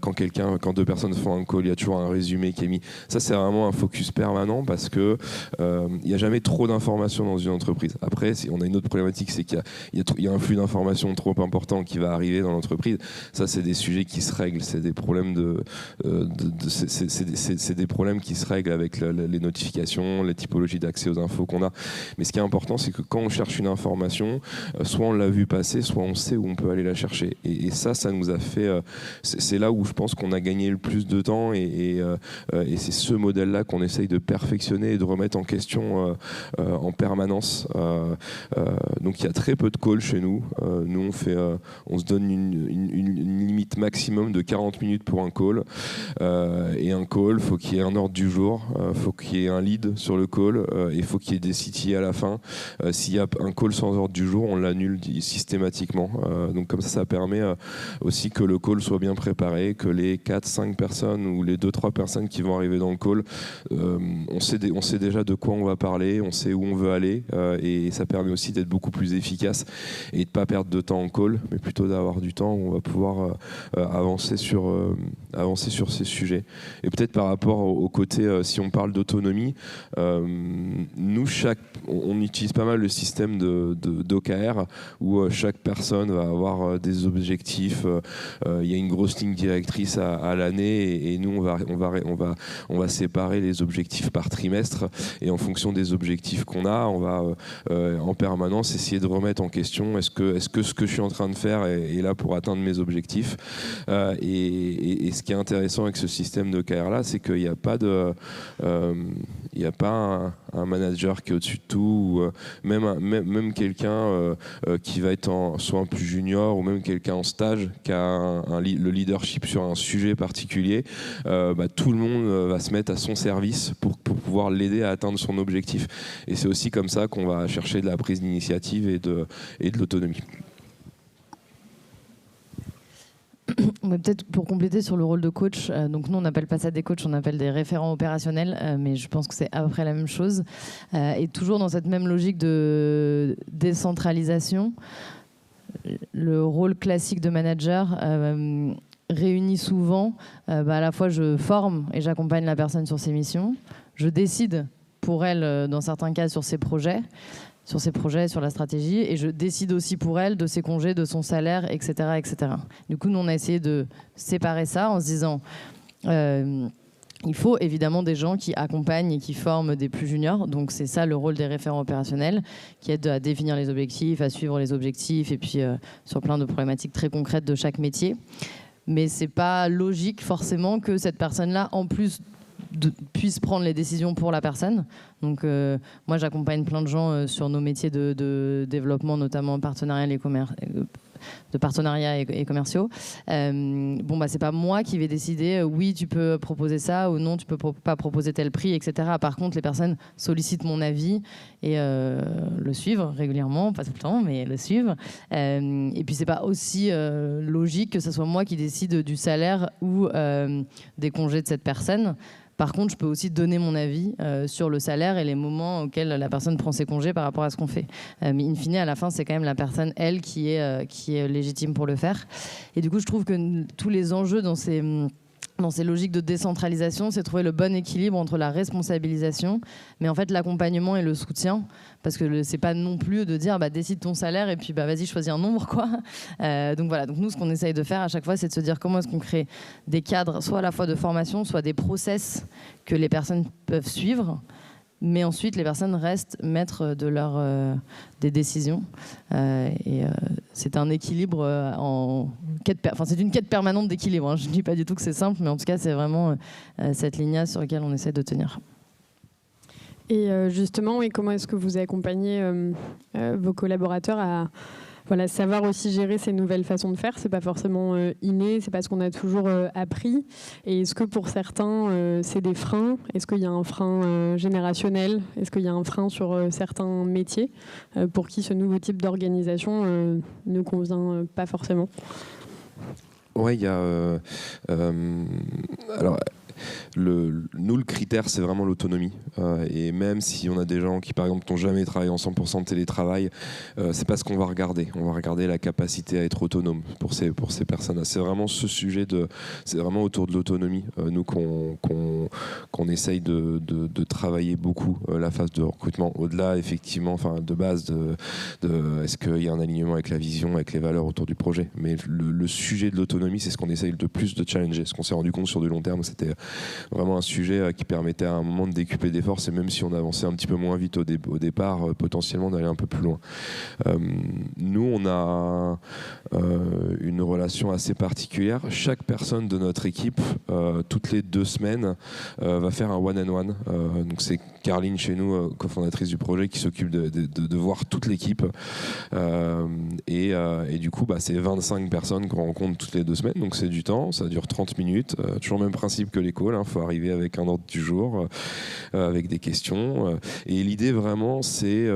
quand deux personnes font un call, il y a toujours un résumé qui est mis. Ça, c'est vraiment un focus permanent parce que il n'y a jamais trop d'informations dans une entreprise. Après, on a une autre problématique, c'est qu'il y a un flux d'informations trop important qui va arriver dans l'entreprise. Ça, c'est des sujets qui se règlent. C'est des problèmes c'est des problèmes qui se règlent avec les notifications, les typologies d'accès aux infos qu'on a. Mais ce qui est important, c'est que quand on cherche une information, soit on l'a vu passer, soit on sait où on peut aller la chercher. Et ça nous a fait... c'est là où je pense qu'on a gagné le plus de temps et c'est ce modèle-là qu'on essaye de perfectionner et de remettre en question en permanence. Donc il y a très peu de calls chez nous. Nous, on se donne une limite maximum de 40 minutes pour un call. Et un call, il faut qu'il y ait un ordre du jour, il faut qu'il y ait un lead sur le call, il faut qu'il y ait des CTA à la fin. S'il y a un call sans ordre du jour, on l'annule systématiquement. Donc comme ça permet aussi que le call soit bien préparé, que les 4-5 personnes ou les 2-3 personnes qui vont arriver dans le call, on sait déjà de quoi on va parler, on sait où on veut aller, et ça permet aussi d'être beaucoup plus efficace et de ne pas perdre de temps en call, mais plutôt d'avoir du temps où on va pouvoir avancer sur ces sujets. Et peut-être par rapport au côté, si on parle d'autonomie, nous, on utilise pas mal le système d'OKR où chaque personne va avoir des objectifs. Il y a une grosse ligne directrice à l'année et nous, on va séparer les objectifs par trimestre et en fonction des objectifs qu'on a, on va en permanence essayer de remettre en question est-ce que ce que je suis en train de faire est là pour atteindre mes objectifs. Et ce qui est intéressant avec ce système d'OKR là, c'est qu'il n'y a pas un manager qui est au-dessus de tout, ou même quelqu'un qui va être soit un plus junior ou même quelqu'un en stage qui a le leadership sur un sujet particulier. Tout le monde va se mettre à son service pour pouvoir l'aider à atteindre son objectif. Et c'est aussi comme ça qu'on va chercher de la prise d'initiative et de l'autonomie. Peut-être pour compléter sur le rôle de coach, donc nous on n'appelle pas ça des coachs, on appelle des référents opérationnels, mais je pense que c'est à peu près la même chose. Et toujours dans cette même logique de décentralisation, le rôle classique de manager réunit souvent, à la fois je forme et j'accompagne la personne sur ses missions, je décide pour elle dans certains cas sur ses projets, sur la stratégie, et je décide aussi pour elle de ses congés, de son salaire, etc., etc. Du coup, nous, on a essayé de séparer ça en se disant il faut évidemment des gens qui accompagnent et qui forment des plus juniors. Donc, c'est ça le rôle des référents opérationnels, qui aident à définir les objectifs, à suivre les objectifs, et puis sur plein de problématiques très concrètes de chaque métier. Mais c'est pas logique forcément que cette personne-là, en plus, puisse prendre les décisions pour la personne. Donc moi j'accompagne plein de gens sur nos métiers de développement, notamment partenarial et partenariats et commerciaux. C'est pas moi qui vais décider oui, tu peux proposer ça ou non, tu peux pas proposer tel prix, etc. Par contre, les personnes sollicitent mon avis et le suivent régulièrement, pas tout le temps, mais le suivent. Et puis, c'est pas aussi logique que ce soit moi qui décide du salaire ou des congés de cette personne. Par contre, je peux aussi donner mon avis sur le salaire et les moments auxquels la personne prend ses congés par rapport à ce qu'on fait. Mais in fine, à la fin, c'est quand même la personne, elle, qui est légitime pour le faire. Et du coup, je trouve que tous les enjeux dans ces logiques de décentralisation, c'est trouver le bon équilibre entre la responsabilisation, mais en fait l'accompagnement et le soutien, parce que c'est pas non plus de dire décide ton salaire et puis vas-y choisis un nombre quoi. Donc voilà, donc nous ce qu'on essaye de faire à chaque fois, c'est de se dire comment est-ce qu'on crée des cadres, soit à la fois de formation, soit des process que les personnes peuvent suivre. Mais ensuite, les personnes restent maîtres de des décisions. C'est un équilibre c'est une quête permanente d'équilibre. Hein. Je ne dis pas du tout que c'est simple, mais en tout cas, c'est vraiment cette ligne sur laquelle on essaie de tenir. Et justement, comment est-ce que vous accompagnez vos collaborateurs à savoir aussi gérer ces nouvelles façons de faire? C'est pas forcément inné, c'est pas ce qu'on a toujours appris. Et est-ce que pour certains, c'est des freins? Est-ce qu'il y a un frein générationnel? Est-ce qu'il y a un frein sur certains métiers pour qui ce nouveau type d'organisation ne convient pas forcément? Ouais, il y a... Nous, le critère, c'est vraiment l'autonomie. Et même si on a des gens qui, par exemple, n'ont jamais travaillé en 100% de télétravail, c'est pas ce qu'on va regarder. On va regarder la capacité à être autonome pour ces personnes-là. C'est vraiment ce sujet c'est vraiment autour de l'autonomie. Nous, qu'on essaye de travailler beaucoup la phase de recrutement. Au-delà, effectivement, de base de est-ce qu'il y a un alignement avec la vision, avec les valeurs autour du projet. Mais le sujet de l'autonomie, c'est ce qu'on essaye de plus de challenger. Ce qu'on s'est rendu compte sur du long terme, c'était vraiment un sujet qui permettait à un moment de décupler des forces, et même si on avançait un petit peu moins vite au départ, potentiellement d'aller un peu plus loin. Nous, on a une relation assez particulière. Chaque personne de notre équipe, toutes les 2 semaines, va faire un one-on-one. Donc c'est Caroline, chez nous, cofondatrice du projet, qui s'occupe de voir toute l'équipe. Et du coup, c'est 25 personnes qu'on rencontre toutes les 2 semaines, donc c'est du temps, ça dure 30 minutes. Toujours le même principe que les calls, faut arriver avec un ordre du jour, avec des questions. Et l'idée vraiment, c'est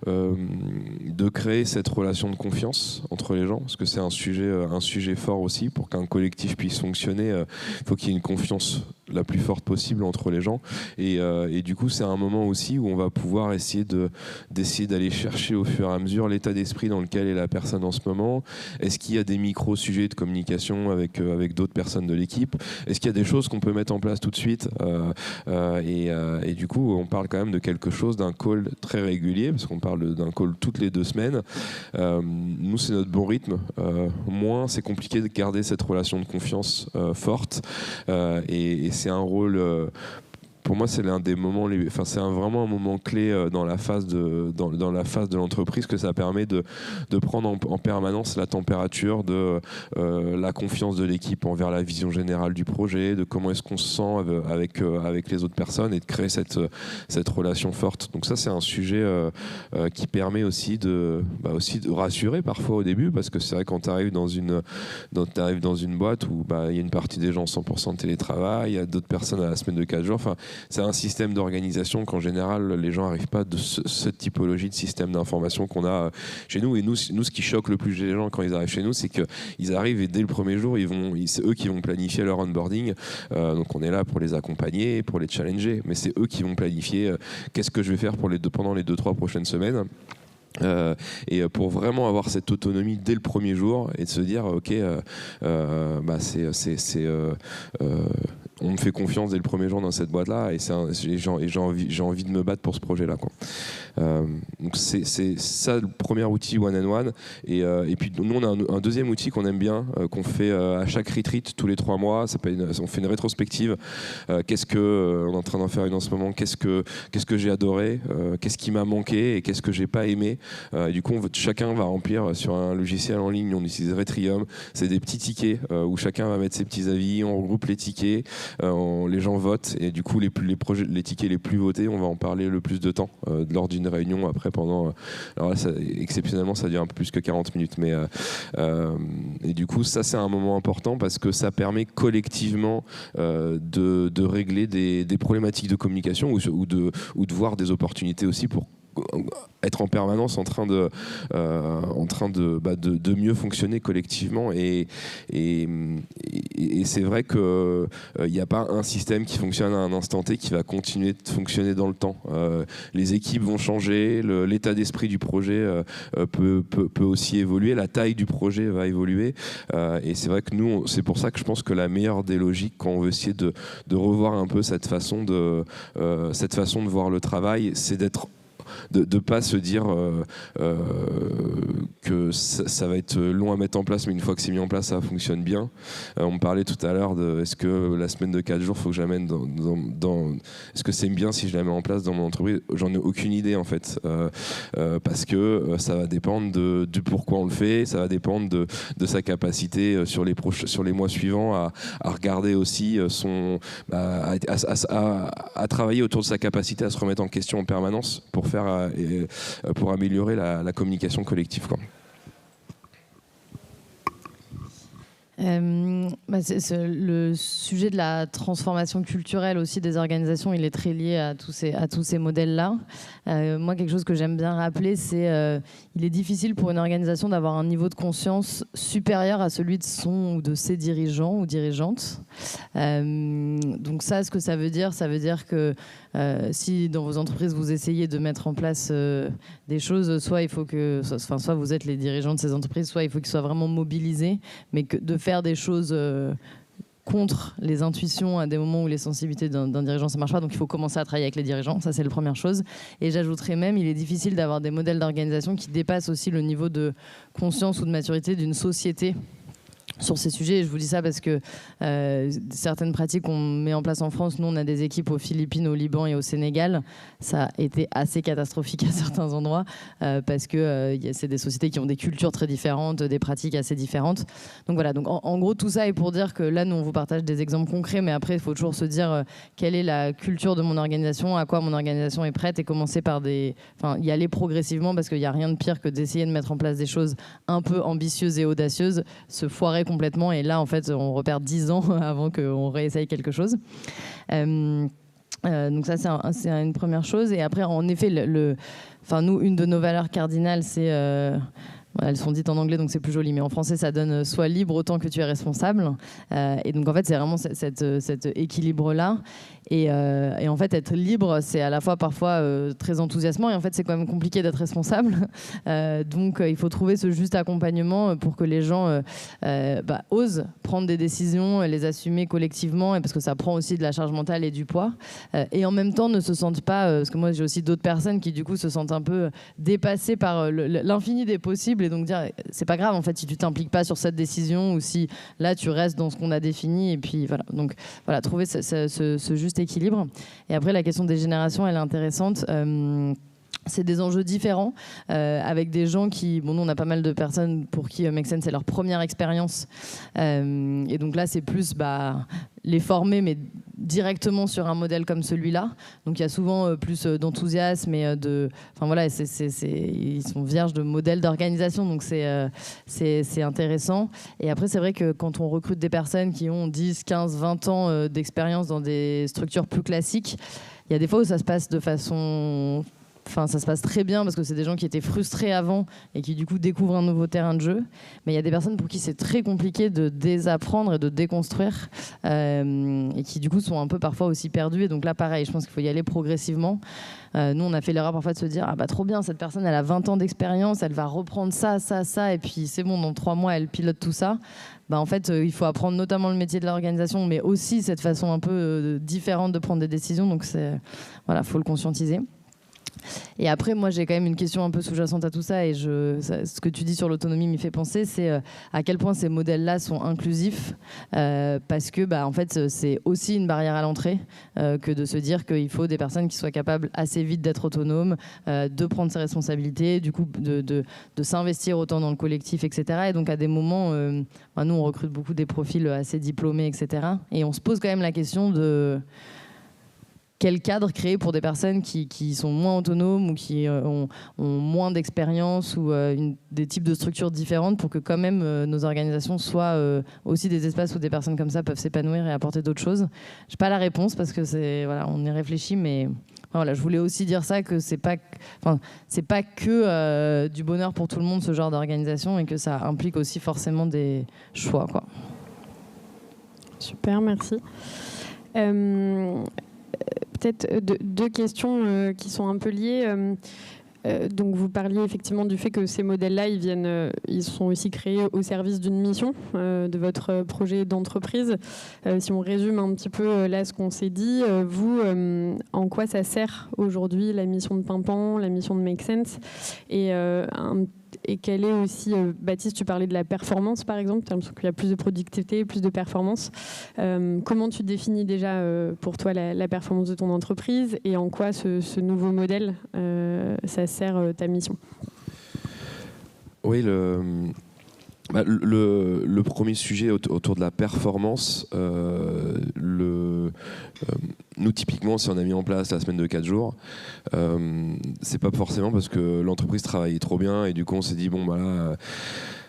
de créer cette relation de confiance entre les gens, parce que c'est un sujet fort aussi. Pour qu'un collectif puisse fonctionner, il faut qu'il y ait une confiance la plus forte possible entre les gens. Et du coup, c'est un moment aussi où on va pouvoir essayer d'aller chercher au fur et à mesure l'état d'esprit dans lequel est la personne en ce moment. Est-ce qu'il y a des micro-sujets de communication avec d'autres personnes de l'équipe? Est-ce qu'il y a des choses qu'on peut mettre en place tout de suite? Et du coup, on parle quand même de quelque chose, d'un call très régulier, parce qu'on parle d'un call toutes les 2 semaines. Nous, c'est notre bon rythme. Moins, c'est compliqué de garder cette relation de confiance forte. Et c'est un rôle... pour moi, c'est l'un des moments, c'est vraiment un moment clé dans la phase de l'entreprise, que ça permet de prendre en permanence la température de la confiance de l'équipe envers la vision générale du projet, de comment est-ce qu'on se sent avec les autres personnes, et de créer cette relation forte. Donc ça, c'est un sujet qui permet aussi de rassurer parfois au début, parce que c'est vrai, quand tu arrives dans une boîte où il y a une partie des gens 100% de télétravail, il y a d'autres personnes à la semaine de 4 jours. C'est un système d'organisation qu'en général, les gens n'arrivent pas de cette typologie de système d'information qu'on a chez nous. Et nous, ce qui choque le plus les gens quand ils arrivent chez nous, c'est qu'ils arrivent et dès le premier jour, c'est eux qui vont planifier leur onboarding. Donc on est là pour les accompagner, pour les challenger. Mais c'est eux qui vont planifier qu'est-ce que je vais faire pendant les 2-3 prochaines semaines. Et pour vraiment avoir cette autonomie dès le premier jour et de se dire ok, on me fait confiance dès le premier jour dans cette boîte là, et j'ai envie de me battre pour ce projet là, quoi. Donc c'est ça le premier outil one and one. Et puis nous, on a un deuxième outil qu'on aime bien, qu'on fait à chaque retreat tous les 3 mois. On fait une rétrospective. On est en train d'en faire une en ce moment. Qu'est-ce que j'ai adoré, qu'est-ce qui m'a manqué et qu'est-ce que j'ai pas aimé. Et du coup, chacun va remplir sur un logiciel en ligne. On utilise Retrium. C'est des petits tickets où chacun va mettre ses petits avis. On regroupe les tickets. les gens votent et du coup les tickets les plus votés, on va en parler le plus de temps lors d'une réunion. Après, pendant, alors là, exceptionnellement, ça dure un peu plus que 40 minutes, mais et du coup, ça c'est un moment important parce que ça permet collectivement de régler des problématiques de communication ou de voir des opportunités aussi pour être en permanence en train de mieux fonctionner collectivement et c'est vrai que il n'y a pas un système qui fonctionne à un instant T qui va continuer de fonctionner dans le temps. Les équipes vont changer, l'état d'esprit du projet peut aussi évoluer, la taille du projet va évoluer et c'est vrai que nous, c'est pour ça que je pense que la meilleure des logiques quand on veut essayer de revoir un peu cette façon de voir le travail, c'est de ne pas se dire que ça va être long à mettre en place, mais une fois que c'est mis en place, ça fonctionne bien. On me parlait tout à l'heure de est-ce que la semaine de 4 jours, il faut que je l'amène est-ce que c'est bien si je la mets en place dans mon entreprise? J'en ai aucune idée en fait, parce que ça va dépendre du pourquoi on le fait, ça va dépendre de sa capacité sur les mois suivants à regarder aussi à travailler autour de sa capacité à se remettre en question en permanence pour améliorer la communication collective, quoi. Le sujet de la transformation culturelle aussi des organisations, il est très lié à tous ces modèles-là. Moi, quelque chose que j'aime bien rappeler, c'est il est difficile pour une organisation d'avoir un niveau de conscience supérieur à celui de son ou de ses dirigeants ou dirigeantes. Donc ça, ce que ça veut dire que si dans vos entreprises vous essayez de mettre en place des choses, soit il faut soit vous êtes les dirigeants de ces entreprises, soit il faut qu'ils soient vraiment mobilisés, mais que de faire des choses contre les intuitions à des moments où les sensibilités d'un dirigeant ça marche pas, donc il faut commencer à travailler avec les dirigeants, ça c'est la première chose. Et j'ajouterais même, il est difficile d'avoir des modèles d'organisation qui dépassent aussi le niveau de conscience ou de maturité d'une société sur ces sujets. Et je vous dis ça parce que certaines pratiques qu'on met en place en France, nous on a des équipes aux Philippines, au Liban et au Sénégal, ça a été assez catastrophique à certains endroits parce que c'est des sociétés qui ont des cultures très différentes, des pratiques assez différentes. Donc voilà, donc en gros tout ça est pour dire que là nous on vous partage des exemples concrets, mais après il faut toujours se dire quelle est la culture de mon organisation, à quoi mon organisation est prête, et commencer par y aller progressivement, parce qu'il n'y a rien de pire que d'essayer de mettre en place des choses un peu ambitieuses et audacieuses, se foirer complètement, et là en fait on repère 10 ans avant qu'on réessaye quelque chose. Donc ça c'est une première chose. Et après en effet nous une de nos valeurs cardinales c'est elles sont dites en anglais donc c'est plus joli, mais en français ça donne sois libre autant que tu es responsable. Et donc en fait c'est vraiment cet équilibre-là. Et en fait être libre c'est à la fois parfois très enthousiasmant, et en fait c'est quand même compliqué d'être responsable. Donc il faut trouver ce juste accompagnement pour que les gens osent prendre des décisions, les assumer collectivement, et parce que ça prend aussi de la charge mentale et du poids. Et en même temps ne se sentent pas, parce que moi j'ai aussi d'autres personnes qui du coup se sentent un peu dépassées par l'infini des possibles, et donc dire c'est pas grave en fait si tu t'impliques pas sur cette décision, ou si là tu restes dans ce qu'on a défini. Et puis voilà, donc voilà, trouver ce juste équilibre. Et après la question des générations elle est intéressante. C'est des enjeux différents avec des gens qui... Bon, nous, on a pas mal de personnes pour qui Make Sense, c'est leur première expérience. Et donc là, c'est plus les former, mais directement sur un modèle comme celui-là. Donc il y a souvent plus d'enthousiasme et ils sont vierges de modèles d'organisation, donc c'est intéressant. Et après, c'est vrai que quand on recrute des personnes qui ont 10, 15, 20 ans d'expérience dans des structures plus classiques, il y a des fois où ça se passe de façon... ça se passe très bien parce que c'est des gens qui étaient frustrés avant et qui du coup découvrent un nouveau terrain de jeu. Mais il y a des personnes pour qui c'est très compliqué de désapprendre et de déconstruire et qui du coup sont un peu parfois aussi perdus. Et donc là pareil, je pense qu'il faut y aller progressivement. Nous on a fait l'erreur parfois de se dire trop bien, cette personne elle a 20 ans d'expérience, elle va reprendre ça et puis c'est bon, dans 3 mois elle pilote tout ça. En fait il faut apprendre notamment le métier de l'organisation, mais aussi cette façon un peu différente de prendre des décisions. Donc faut le conscientiser. Et après, moi, j'ai quand même une question un peu sous-jacente à tout ça, et ce que tu dis sur l'autonomie m'y fait penser, c'est à quel point ces modèles-là sont inclusifs, parce que, en fait, c'est aussi une barrière à l'entrée que de se dire qu'il faut des personnes qui soient capables assez vite d'être autonomes, de prendre ses responsabilités, du coup, de s'investir autant dans le collectif, etc. Et donc, à des moments, nous, on recrute beaucoup des profils assez diplômés, etc. Et on se pose quand même la question de quel cadre créer pour des personnes qui sont moins autonomes ou qui ont moins d'expérience ou des types de structures différentes pour que quand même nos organisations soient aussi des espaces où des personnes comme ça peuvent s'épanouir et apporter d'autres choses. Je n'ai pas la réponse parce que on y réfléchit, mais voilà, je voulais aussi dire ça, que c'est pas que du bonheur pour tout le monde, ce genre d'organisation, et que ça implique aussi forcément des choix, quoi. Super, merci. Peut-être deux questions qui sont un peu liées. Donc vous parliez effectivement du fait que ces modèles-là, ils sont aussi créés au service d'une mission de votre projet d'entreprise. Si on résume un petit peu là ce qu'on s'est dit, vous, en quoi ça sert aujourd'hui la mission de Pimpan, la mission de Make Sense, et quelle est aussi, Baptiste, tu parlais de la performance par exemple, tu as l'impression qu'il y a plus de productivité, plus de performance. Comment tu définis déjà pour toi la performance de ton entreprise, et en quoi ce nouveau modèle, ça sert ta mission? Oui, le premier sujet autour de la performance, nous typiquement, si on a mis en place la semaine de 4 jours, c'est pas forcément parce que l'entreprise travaillait trop bien et du coup on s'est dit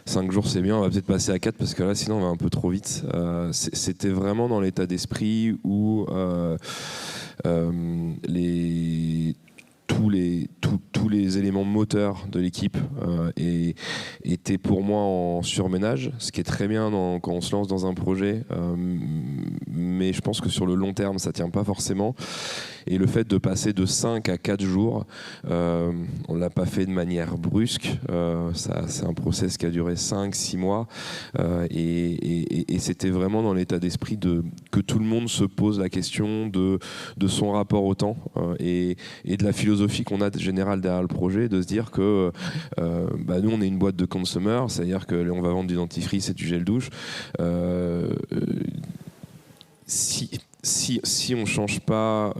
5 jours c'est bien, on va peut-être passer à 4 parce que là sinon on va un peu trop vite. C'était vraiment dans l'état d'esprit où tous les éléments moteurs de l'équipe étaient pour moi en surménage, ce qui est très bien quand on se lance dans un projet, mais je pense que sur le long terme ça tient pas forcément. Et le fait de passer de 5 à 4 jours, on l'a pas fait de manière brusque, c'est un process qui a duré 5-6 mois, et c'était vraiment dans l'état d'esprit que tout le monde se pose la question de son rapport au temps, et de la philosophie qu'on a générale derrière le projet, de se dire que nous on est une boîte de consumer, c'est-à-dire qu'on va vendre du dentifrice et du gel douche. Si on ne change pas,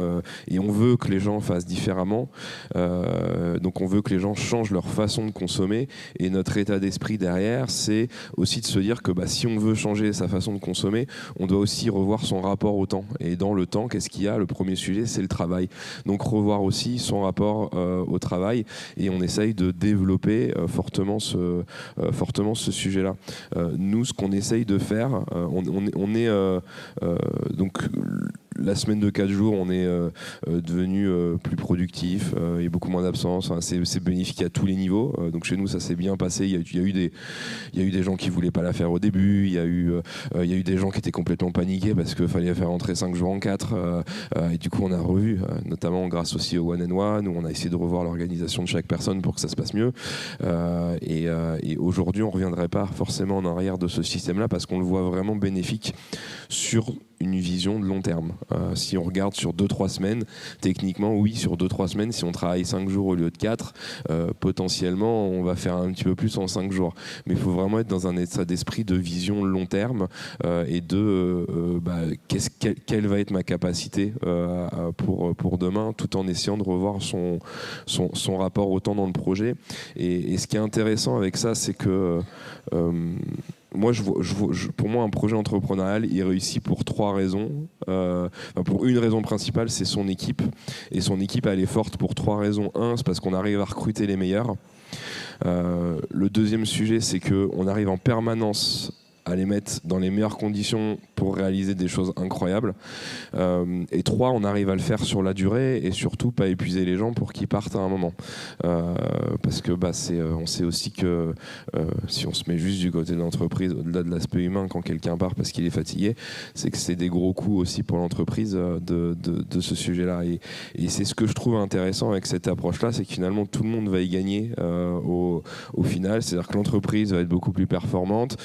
et on veut que les gens fassent différemment, donc on veut que les gens changent leur façon de consommer, et notre état d'esprit derrière, c'est aussi de se dire que si on veut changer sa façon de consommer, on doit aussi revoir son rapport au temps. Et dans le temps, qu'est-ce qu'il y a? Le premier sujet, c'est le travail. Donc revoir aussi son rapport au travail, et on essaye de développer fortement ce sujet-là. Nous, ce qu'on essaye de faire, donc la semaine de 4 jours, on est devenu plus productif, il y a beaucoup moins d'absence, c'est bénéfique à tous les niveaux. Donc chez nous, ça s'est bien passé. Il y a eu des gens qui voulaient pas la faire au début, il y a eu des gens qui étaient complètement paniqués parce qu'il fallait faire rentrer 5 jours en 4, et du coup on a revu, notamment grâce aussi au One and One, où on a essayé de revoir l'organisation de chaque personne pour que ça se passe mieux. Et aujourd'hui, on reviendrait pas forcément en arrière de ce système-là parce qu'on le voit vraiment bénéfique sur une vision de long terme. Si on regarde sur 2-3 semaines, techniquement, oui, sur 2-3 semaines, si on travaille 5 jours au lieu de 4, potentiellement, on va faire un petit peu plus en 5 jours. Mais il faut vraiment être dans un état d'esprit de vision long terme, et quelle va être ma capacité pour demain, tout en essayant de revoir son rapport au temps dans le projet. Et ce qui est intéressant avec ça, c'est que moi, pour moi, un projet entrepreneurial, il réussit pour 3 raisons. Pour une raison principale, c'est son équipe. Et son équipe, elle est forte pour 3 raisons. Un, c'est parce qu'on arrive à recruter les meilleurs. Le deuxième sujet, c'est qu'on arrive en permanence à les mettre dans les meilleures conditions pour réaliser des choses incroyables. Et 3, on arrive à le faire sur la durée et surtout pas épuiser les gens pour qu'ils partent à un moment. Parce que on sait aussi que si on se met juste du côté de l'entreprise, au-delà de l'aspect humain, quand quelqu'un part parce qu'il est fatigué, c'est que c'est des gros coûts aussi pour l'entreprise de ce sujet-là. Et c'est ce que je trouve intéressant avec cette approche-là, c'est que finalement tout le monde va y gagner au final. C'est-à-dire que l'entreprise va être beaucoup plus performante.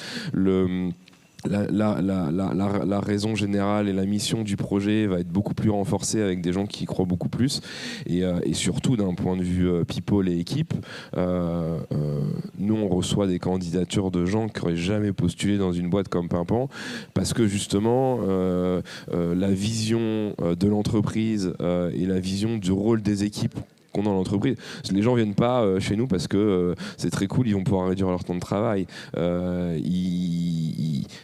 la raison générale et la mission du projet va être beaucoup plus renforcée avec des gens qui y croient beaucoup plus. Et surtout, d'un point de vue people et équipe, nous, on reçoit des candidatures de gens qui n'auraient jamais postulé dans une boîte comme Pimpan, parce que justement, la vision de l'entreprise et la vision du rôle des équipes qu'on a dans l'entreprise. Les gens viennent pas chez nous parce que c'est très cool, ils vont pouvoir réduire leur temps de travail.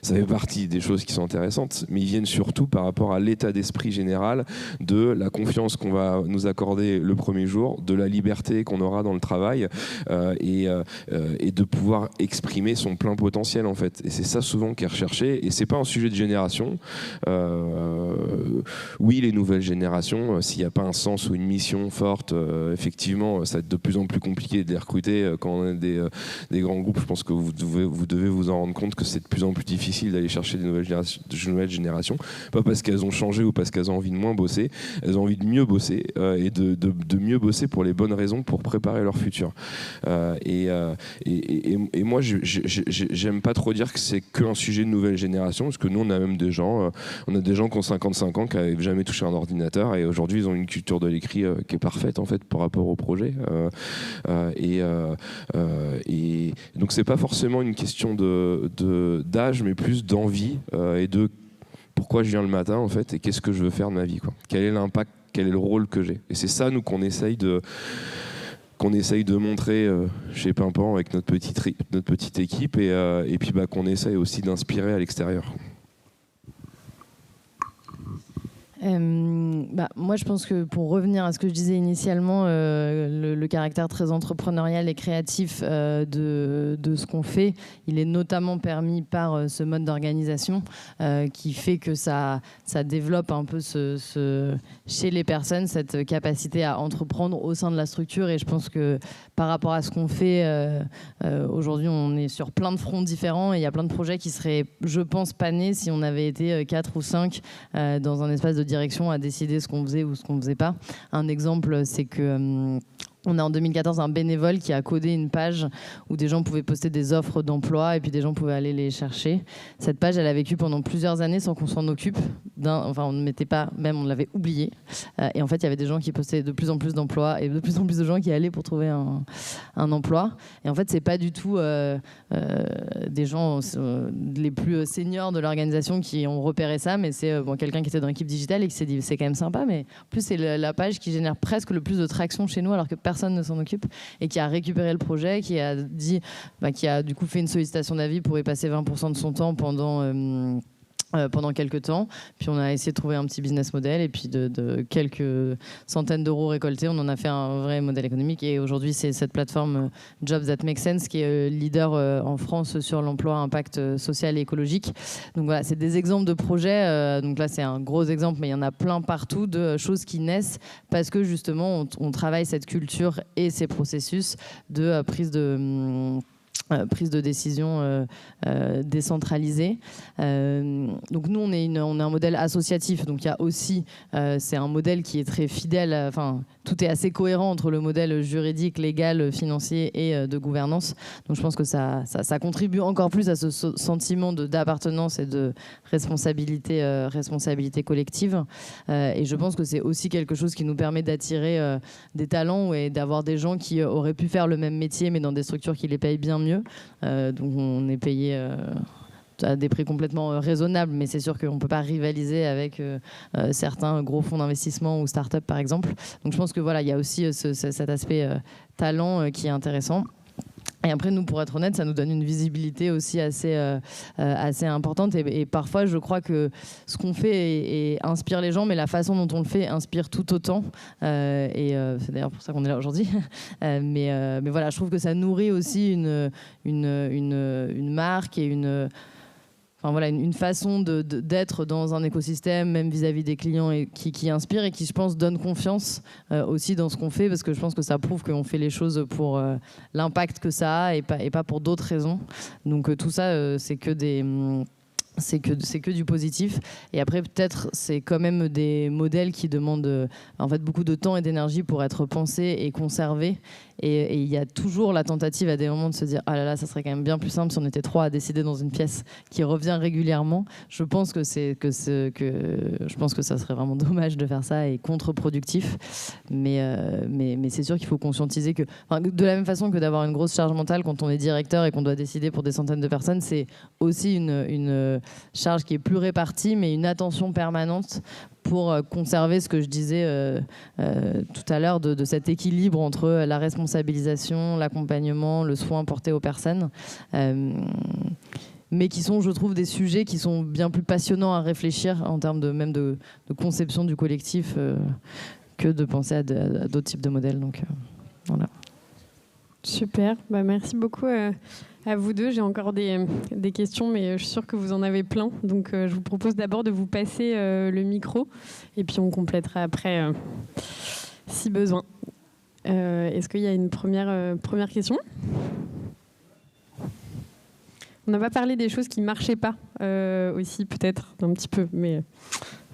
Ça fait partie des choses qui sont intéressantes, mais ils viennent surtout par rapport à l'état d'esprit général de la confiance qu'on va nous accorder le premier jour, de la liberté qu'on aura dans le travail et de pouvoir exprimer son plein potentiel en fait. Et c'est ça souvent qui est recherché, et c'est pas un sujet de génération. Oui, les nouvelles générations, s'il n'y a pas un sens ou une mission forte, effectivement, ça va être de plus en plus compliqué de les recruter quand on a des grands groupes. Je pense que vous devez vous en rendre compte que c'est de plus en plus difficile d'aller chercher des nouvelles générations. Pas parce qu'elles ont changé ou parce qu'elles ont envie de moins bosser, elles ont envie de mieux bosser et de mieux bosser pour les bonnes raisons, pour préparer leur futur. Et moi, j'aime pas trop dire que c'est qu'un sujet de nouvelle génération, parce que nous, on a même des gens, qui ont 55 ans, qui n'avaient jamais touché un ordinateur, et aujourd'hui, ils ont une culture de l'écrit qui est parfaite en fait par rapport au projet. Et donc, c'est pas forcément une question d'âge, mais plus d'envie et de pourquoi je viens le matin en fait, et qu'est-ce que je veux faire de ma vie, quoi. Quel est l'impact, quel est le rôle que j'ai. Et c'est ça, nous, qu'on essaye de montrer chez Pimpan avec notre petite équipe, et puis qu'on essaye aussi d'inspirer à l'extérieur. Moi, je pense que pour revenir à ce que je disais initialement, le caractère très entrepreneurial et créatif de ce qu'on fait, il est notamment permis par ce mode d'organisation qui fait que ça développe un peu chez les personnes cette capacité à entreprendre au sein de la structure. Et je pense que par rapport à ce qu'on fait, aujourd'hui, on est sur plein de fronts différents, et il y a plein de projets qui seraient, je pense, pas nés si on avait été 4 ou 5 dans un espace de direction à décider ce qu'on faisait ou ce qu'on faisait pas. Un exemple, c'est que on a en 2014 un bénévole qui a codé une page où des gens pouvaient poster des offres d'emploi et puis des gens pouvaient aller les chercher. Cette page, elle a vécu pendant plusieurs années sans qu'on s'en occupe. On ne mettait pas, même on l'avait oublié. Et en fait, il y avait des gens qui postaient de plus en plus d'emplois et de plus en plus de gens qui allaient pour trouver un emploi. Et en fait, c'est pas du tout des gens les plus seniors de l'organisation qui ont repéré ça, mais c'est quelqu'un qui était dans l'équipe digitale et qui s'est dit c'est quand même sympa. Mais en plus, c'est la page qui génère presque le plus de traction chez nous, alors que personne ne s'en occupe, et qui a récupéré le projet, qui a dit, qui a du coup fait une sollicitation d'avis pour y passer 20% de son temps pendant quelques temps. Puis on a essayé de trouver un petit business model, et puis de quelques centaines d'euros récoltés, on en a fait un vrai modèle économique. Et aujourd'hui, c'est cette plateforme Jobs That Make Sense qui est leader en France sur l'emploi à impact social et écologique. Donc voilà, c'est des exemples de projets. Donc là, c'est un gros exemple, mais il y en a plein partout de choses qui naissent parce que justement, on travaille cette culture et ces processus de prise de décision décentralisée. Donc nous, on est un modèle associatif. Donc il y a aussi, c'est un modèle qui est très fidèle. Tout est assez cohérent entre le modèle juridique, légal, financier et de gouvernance. Donc je pense que ça contribue encore plus à ce sentiment d'appartenance et de responsabilité collective. Et je pense que c'est aussi quelque chose qui nous permet d'attirer des talents et d'avoir des gens qui auraient pu faire le même métier, mais dans des structures qui les payent bien mieux. Donc on est payé à des prix complètement raisonnables, mais c'est sûr qu'on ne peut pas rivaliser avec certains gros fonds d'investissement ou start-up par exemple. Donc je pense que voilà, il y a aussi cet aspect talent qui est intéressant. Et après, nous, pour être honnête, ça nous donne une visibilité aussi assez importante. Et parfois, je crois que ce qu'on fait inspire les gens, mais la façon dont on le fait inspire tout autant. Et c'est d'ailleurs pour ça qu'on est là aujourd'hui. Mais voilà, je trouve que ça nourrit aussi une marque et une façon d'être dans un écosystème, même vis-à-vis des clients, et qui inspire et qui, je pense, donne confiance aussi dans ce qu'on fait, parce que je pense que ça prouve qu'on fait les choses pour l'impact que ça a et pas pour d'autres raisons. Donc tout ça, c'est que du positif. Et après, peut-être, c'est quand même des modèles qui demandent beaucoup de temps et d'énergie pour être pensés et conservés. Et il y a toujours la tentative à des moments de se dire « Ah là là, ça serait quand même bien plus simple si on était 3 à décider dans une pièce », qui revient régulièrement. Je pense que ça serait vraiment dommage de faire ça et contre-productif. Mais c'est sûr qu'il faut conscientiser que, de la même façon que d'avoir une grosse charge mentale quand on est directeur et qu'on doit décider pour des centaines de personnes, c'est aussi une charge qui est plus répartie, mais une attention permanente pour conserver ce que je disais tout à l'heure de cet équilibre entre la responsabilisation, l'accompagnement, le soin porté aux personnes. Mais qui sont, je trouve, des sujets qui sont bien plus passionnants à réfléchir en termes de conception du collectif que de penser à d'autres types de modèles. Donc, voilà. Super, merci beaucoup à vous deux. J'ai encore des questions, mais je suis sûre que vous en avez plein. Donc je vous propose d'abord de vous passer le micro et puis on complétera après si besoin. Est-ce qu'il y a une première question ? On n'a pas parlé des choses qui ne marchaient pas aussi, peut-être, un petit peu, mais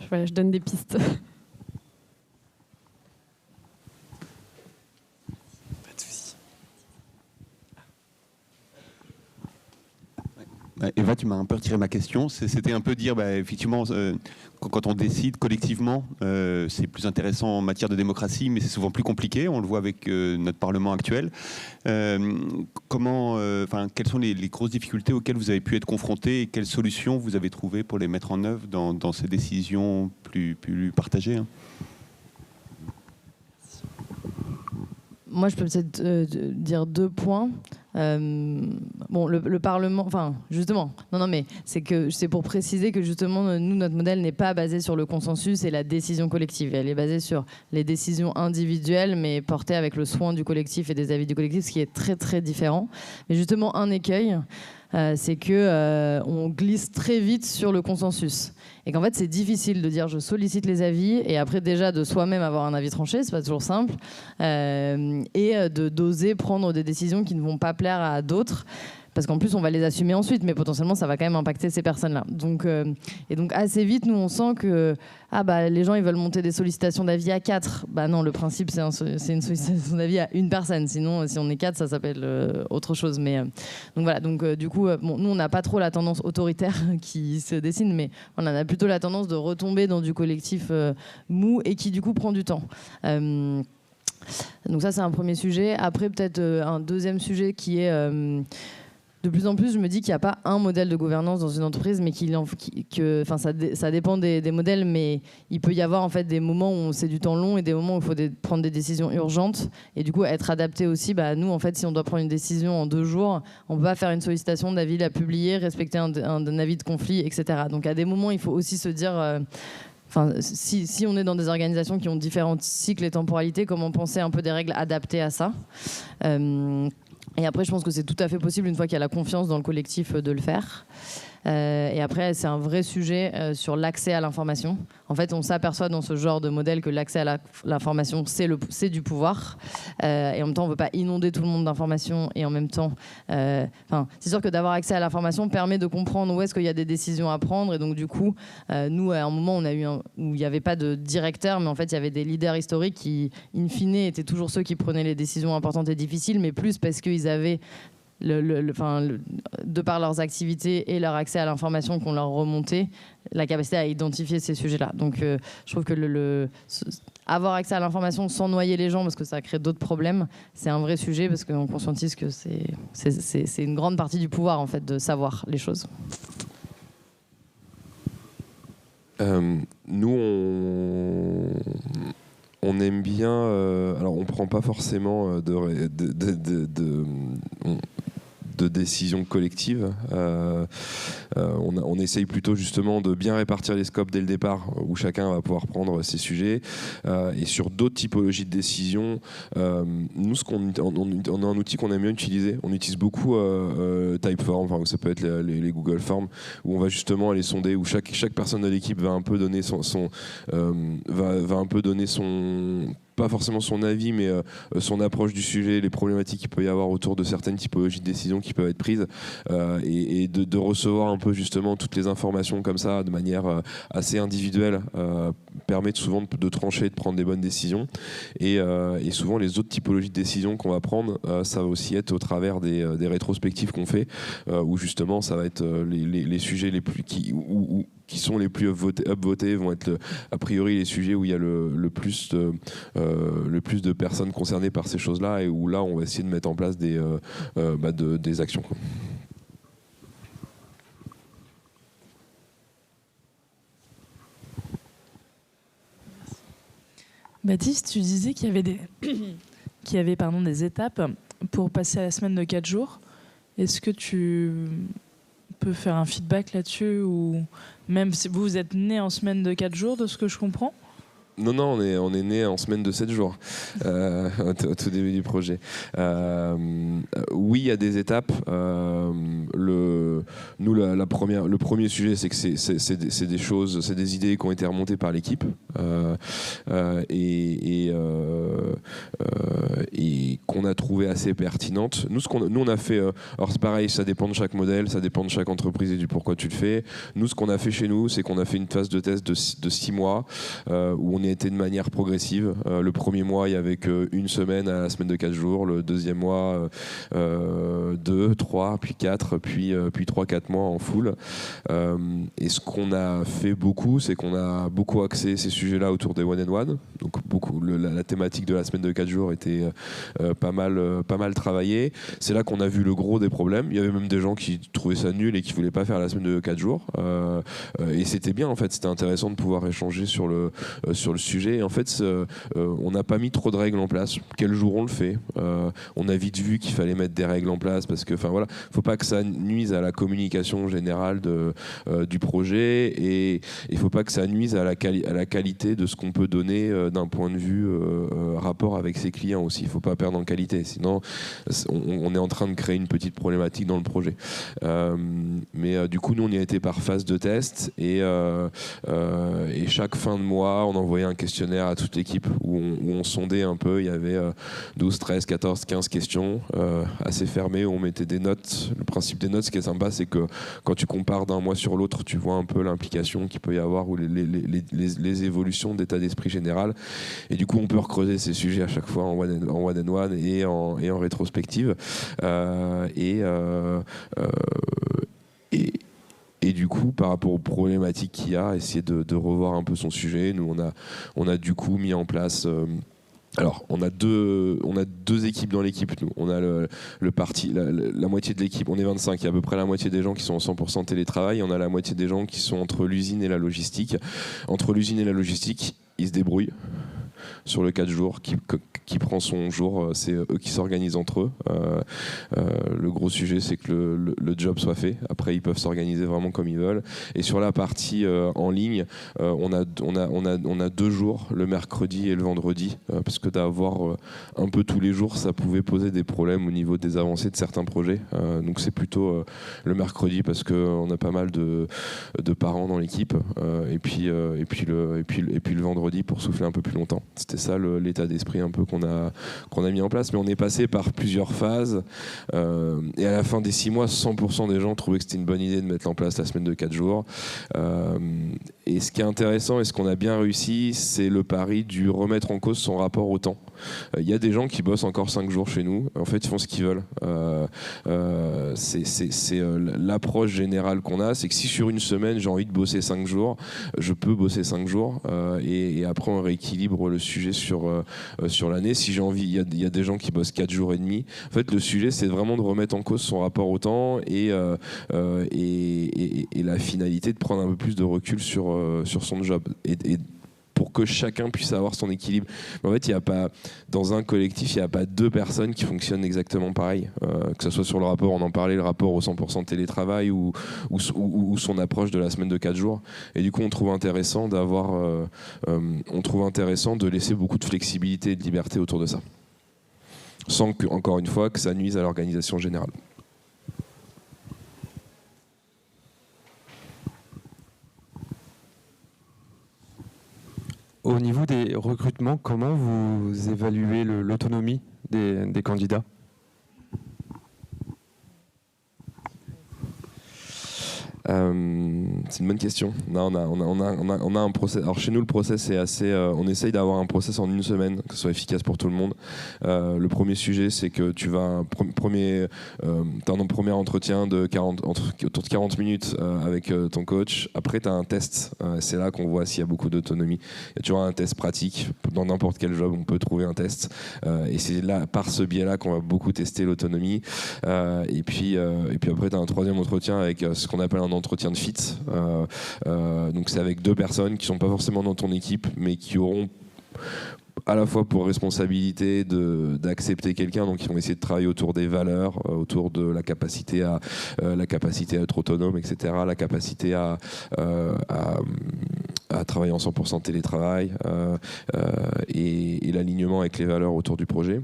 voilà, je donne des pistes. Eva, tu m'as un peu retiré ma question. C'était un peu dire, effectivement, quand on décide collectivement, c'est plus intéressant en matière de démocratie, mais c'est souvent plus compliqué. On le voit avec notre Parlement actuel. Quelles sont les grosses difficultés auxquelles vous avez pu être confrontés et quelles solutions vous avez trouvées pour les mettre en œuvre dans ces décisions plus partagées, hein ? Moi, je peux peut-être dire 2 points. Le Parlement, mais c'est pour préciser que justement, nous, notre modèle n'est pas basé sur le consensus et la décision collective. Elle est basée sur les décisions individuelles, mais portées avec le soin du collectif et des avis du collectif, ce qui est très, très différent. Mais justement, un écueil, c'est qu'on glisse très vite sur le consensus. Et qu'en fait, c'est difficile de dire je sollicite les avis et après déjà de soi-même avoir un avis tranché, c'est pas toujours simple, et d'oser prendre des décisions qui ne vont pas plaire à d'autres. Parce qu'en plus, on va les assumer ensuite, mais potentiellement, ça va quand même impacter ces personnes-là. Donc assez vite, nous, on sent que les gens, ils veulent monter des sollicitations d'avis à 4. Non, le principe, c'est une sollicitation d'avis à une personne. Sinon, si on est 4, ça s'appelle autre chose. Mais, donc voilà, du coup, nous, on n'a pas trop la tendance autoritaire qui se dessine, mais on a plutôt la tendance de retomber dans du collectif mou et qui, du coup, prend du temps. Donc ça, c'est un premier sujet. Après, peut-être un deuxième sujet qui est... de plus en plus, je me dis qu'il n'y a pas un modèle de gouvernance dans une entreprise, mais ça dépend des modèles, mais il peut y avoir en fait des moments où c'est du temps long et des moments où il faut prendre des décisions urgentes et du coup être adapté aussi. Nous, en fait, si on doit prendre une décision en 2 jours, on ne peut pas faire une sollicitation d'avis, la publier, respecter un avis de conflit, etc. Donc à des moments, il faut aussi se dire... si on est dans des organisations qui ont différents cycles et temporalités, comment penser un peu des règles adaptées à ça et après, je pense que c'est tout à fait possible, une fois qu'il y a la confiance dans le collectif, de le faire. Et après, c'est un vrai sujet sur l'accès à l'information. En fait, on s'aperçoit dans ce genre de modèle que l'accès à l'information, c'est du pouvoir. Et en même temps, on ne veut pas inonder tout le monde d'informations. Et en même temps, c'est sûr que d'avoir accès à l'information permet de comprendre où est-ce qu'il y a des décisions à prendre. Et donc, du coup, nous, à un moment, on a eu où il n'y avait pas de directeur, mais en fait, il y avait des leaders historiques qui, in fine, étaient toujours ceux qui prenaient les décisions importantes et difficiles, mais plus parce qu'ils avaient... de par leurs activités et leur accès à l'information qu'on leur remontait, la capacité à identifier ces sujets-là. Donc je trouve que avoir accès à l'information sans noyer les gens, parce que ça crée d'autres problèmes, c'est un vrai sujet, parce qu'on conscientise que c'est une grande partie du pouvoir, en fait, de savoir les choses. Nous, on aime bien... alors, on ne prend pas forcément de décision collective. On essaye plutôt justement de bien répartir les scopes dès le départ, où chacun va pouvoir prendre ses sujets. Et sur d'autres typologies de décisions, nous, on a un outil qu'on aime bien utiliser. On utilise beaucoup Typeform, où ça peut être les Google Forms, où on va justement aller sonder, où chaque personne de l'équipe va un peu donner pas forcément son avis, mais son approche du sujet, les problématiques qu'il peut y avoir autour de certaines typologies de décisions qui peuvent être prises, et de recevoir un peu justement toutes les informations comme ça de manière assez individuelle permet souvent de trancher, de prendre des bonnes décisions. Et souvent, les autres typologies de décisions qu'on va prendre, ça va aussi être au travers des rétrospectives qu'on fait, où justement, ça va être les sujets les plus qui sont les plus upvotés vont être a priori les sujets où il y a le plus de personnes concernées par ces choses-là, et où là, on va essayer de mettre en place des actions, quoi. Baptiste, tu disais qu'il y avait des étapes pour passer à la semaine de 4 jours. Est-ce que tu peux faire un feedback là-dessus, ou même si vous êtes né en semaine de 4 jours, de ce que je comprends? Non, on est né en semaine de 7 jours, au tout début du projet. Oui, il y a des étapes. Le premier sujet, c'est que c'est des choses, c'est des idées qui ont été remontées par l'équipe et qu'on a trouvé assez pertinentes. Nous, on a fait, alors c'est pareil, ça dépend de chaque modèle, ça dépend de chaque entreprise et du pourquoi tu le fais. Nous, ce qu'on a fait chez nous, c'est qu'on a fait une phase de test de 6 mois où on été de manière progressive. Le premier mois, il y avait qu'une semaine à la semaine de 4 jours. Le deuxième mois, 2, 3, puis 4, puis 3-4 mois en full. Et ce qu'on a fait beaucoup, c'est qu'on a beaucoup axé ces sujets-là autour des one-and-one. Donc la thématique de la semaine de 4 jours était pas mal travaillée. C'est là qu'on a vu le gros des problèmes. Il y avait même des gens qui trouvaient ça nul et qui voulaient pas faire la semaine de 4 jours. Et c'était bien, en fait. C'était intéressant de pouvoir échanger sur le sujet. Et en fait, on n'a pas mis trop de règles en place. Quel jour on le fait? On a vite vu qu'il fallait mettre des règles en place, parce que, enfin voilà, faut pas que ça nuise à la communication générale du projet, et il faut pas que ça nuise à la qualité de ce qu'on peut donner d'un point de vue rapport avec ses clients aussi. Il faut pas perdre en qualité, sinon on est en train de créer une petite problématique dans le projet. Mais du coup, nous, on y a été par phase de test, et chaque fin de mois, on envoyait un questionnaire à toute l'équipe où on sondait un peu. Il y avait 12, 13, 14, 15 questions assez fermées, où on mettait des notes. Le principe des notes, ce qui est sympa, c'est que quand tu compares d'un mois sur l'autre, tu vois un peu l'implication qu'il peut y avoir, ou les évolutions d'état d'esprit général. Et du coup, on peut recreuser ces sujets à chaque fois en one-and-one et en rétrospective. Et du coup, par rapport aux problématiques qu'il y a, essayer de revoir un peu son sujet. Nous, on a du coup mis en place... alors, on a deux équipes dans l'équipe. Nous, on a la moitié de l'équipe. On est 25. Il y a à peu près la moitié des gens qui sont en 100% télétravail. Et on a la moitié des gens qui sont entre l'usine et la logistique. Entre l'usine et la logistique, ils se débrouillent sur le 4 jours, qui prend son jour, c'est eux qui s'organisent entre eux. Le gros sujet, c'est que le job soit fait. Après, ils peuvent s'organiser vraiment comme ils veulent. Et sur la partie en ligne, on a 2 jours, le mercredi et le vendredi, parce que d'avoir un peu tous les jours, ça pouvait poser des problèmes au niveau des avancées de certains projets. Donc c'est plutôt le mercredi, parce qu'on a pas mal de parents dans l'équipe, et puis le vendredi pour souffler un peu plus longtemps. C'était ça l'état d'esprit un peu qu'on a mis en place. Mais on est passé par plusieurs phases, et à la fin des 6 mois, 100% des gens trouvaient que c'était une bonne idée de mettre en place la semaine de 4 jours. Et ce qui est intéressant, et ce qu'on a bien réussi, c'est le pari du remettre en cause son rapport au temps. Il y a des gens qui bossent encore 5 jours chez nous. En fait, ils font ce qu'ils veulent. C'est l'approche générale qu'on a, c'est que si sur une semaine j'ai envie de bosser 5 jours, je peux bosser 5 jours, et après on rééquilibre le sujet sur l'année. Si j'ai envie, il y a des gens qui bossent 4 jours et demi. En fait, le sujet, c'est vraiment de remettre en cause son rapport au temps, et la finalité de prendre un peu plus de recul sur son job, et pour que chacun puisse avoir son équilibre. En fait, dans un collectif, il n'y a pas 2 personnes qui fonctionnent exactement pareil. Que ce soit sur le rapport, on en parlait, le rapport au 100% télétravail, ou son approche de la semaine de 4 jours. Et du coup, on trouve intéressant de laisser beaucoup de flexibilité et de liberté autour de ça. Sans que, encore une fois, que ça nuise à l'organisation générale. Au niveau des recrutements, comment vous évaluez l'autonomie des candidats ? C'est une bonne question. Non, on a un process. Alors chez nous, le process est assez. On essaye d'avoir un process en 1 semaine, que ce soit efficace pour tout le monde. Le premier sujet, c'est que tu vas t'as un premier entretien autour de 40 minutes avec ton coach. Après, tu as un test. C'est là qu'on voit s'il y a beaucoup d'autonomie. Il y a toujours un test pratique. Dans n'importe quel job, on peut trouver un test. Et c'est là, par ce biais-là, qu'on va beaucoup tester l'autonomie. Et puis après, tu as un troisième entretien avec ce qu'on appelle un entretien de fit. Donc c'est avec 2 personnes qui ne sont pas forcément dans ton équipe, mais qui auront à la fois pour responsabilité d'accepter quelqu'un, donc ils vont essayer de travailler autour des valeurs, autour de la capacité à être autonome, etc., la capacité à travailler en 100% télétravail et l'alignement avec les valeurs autour du projet.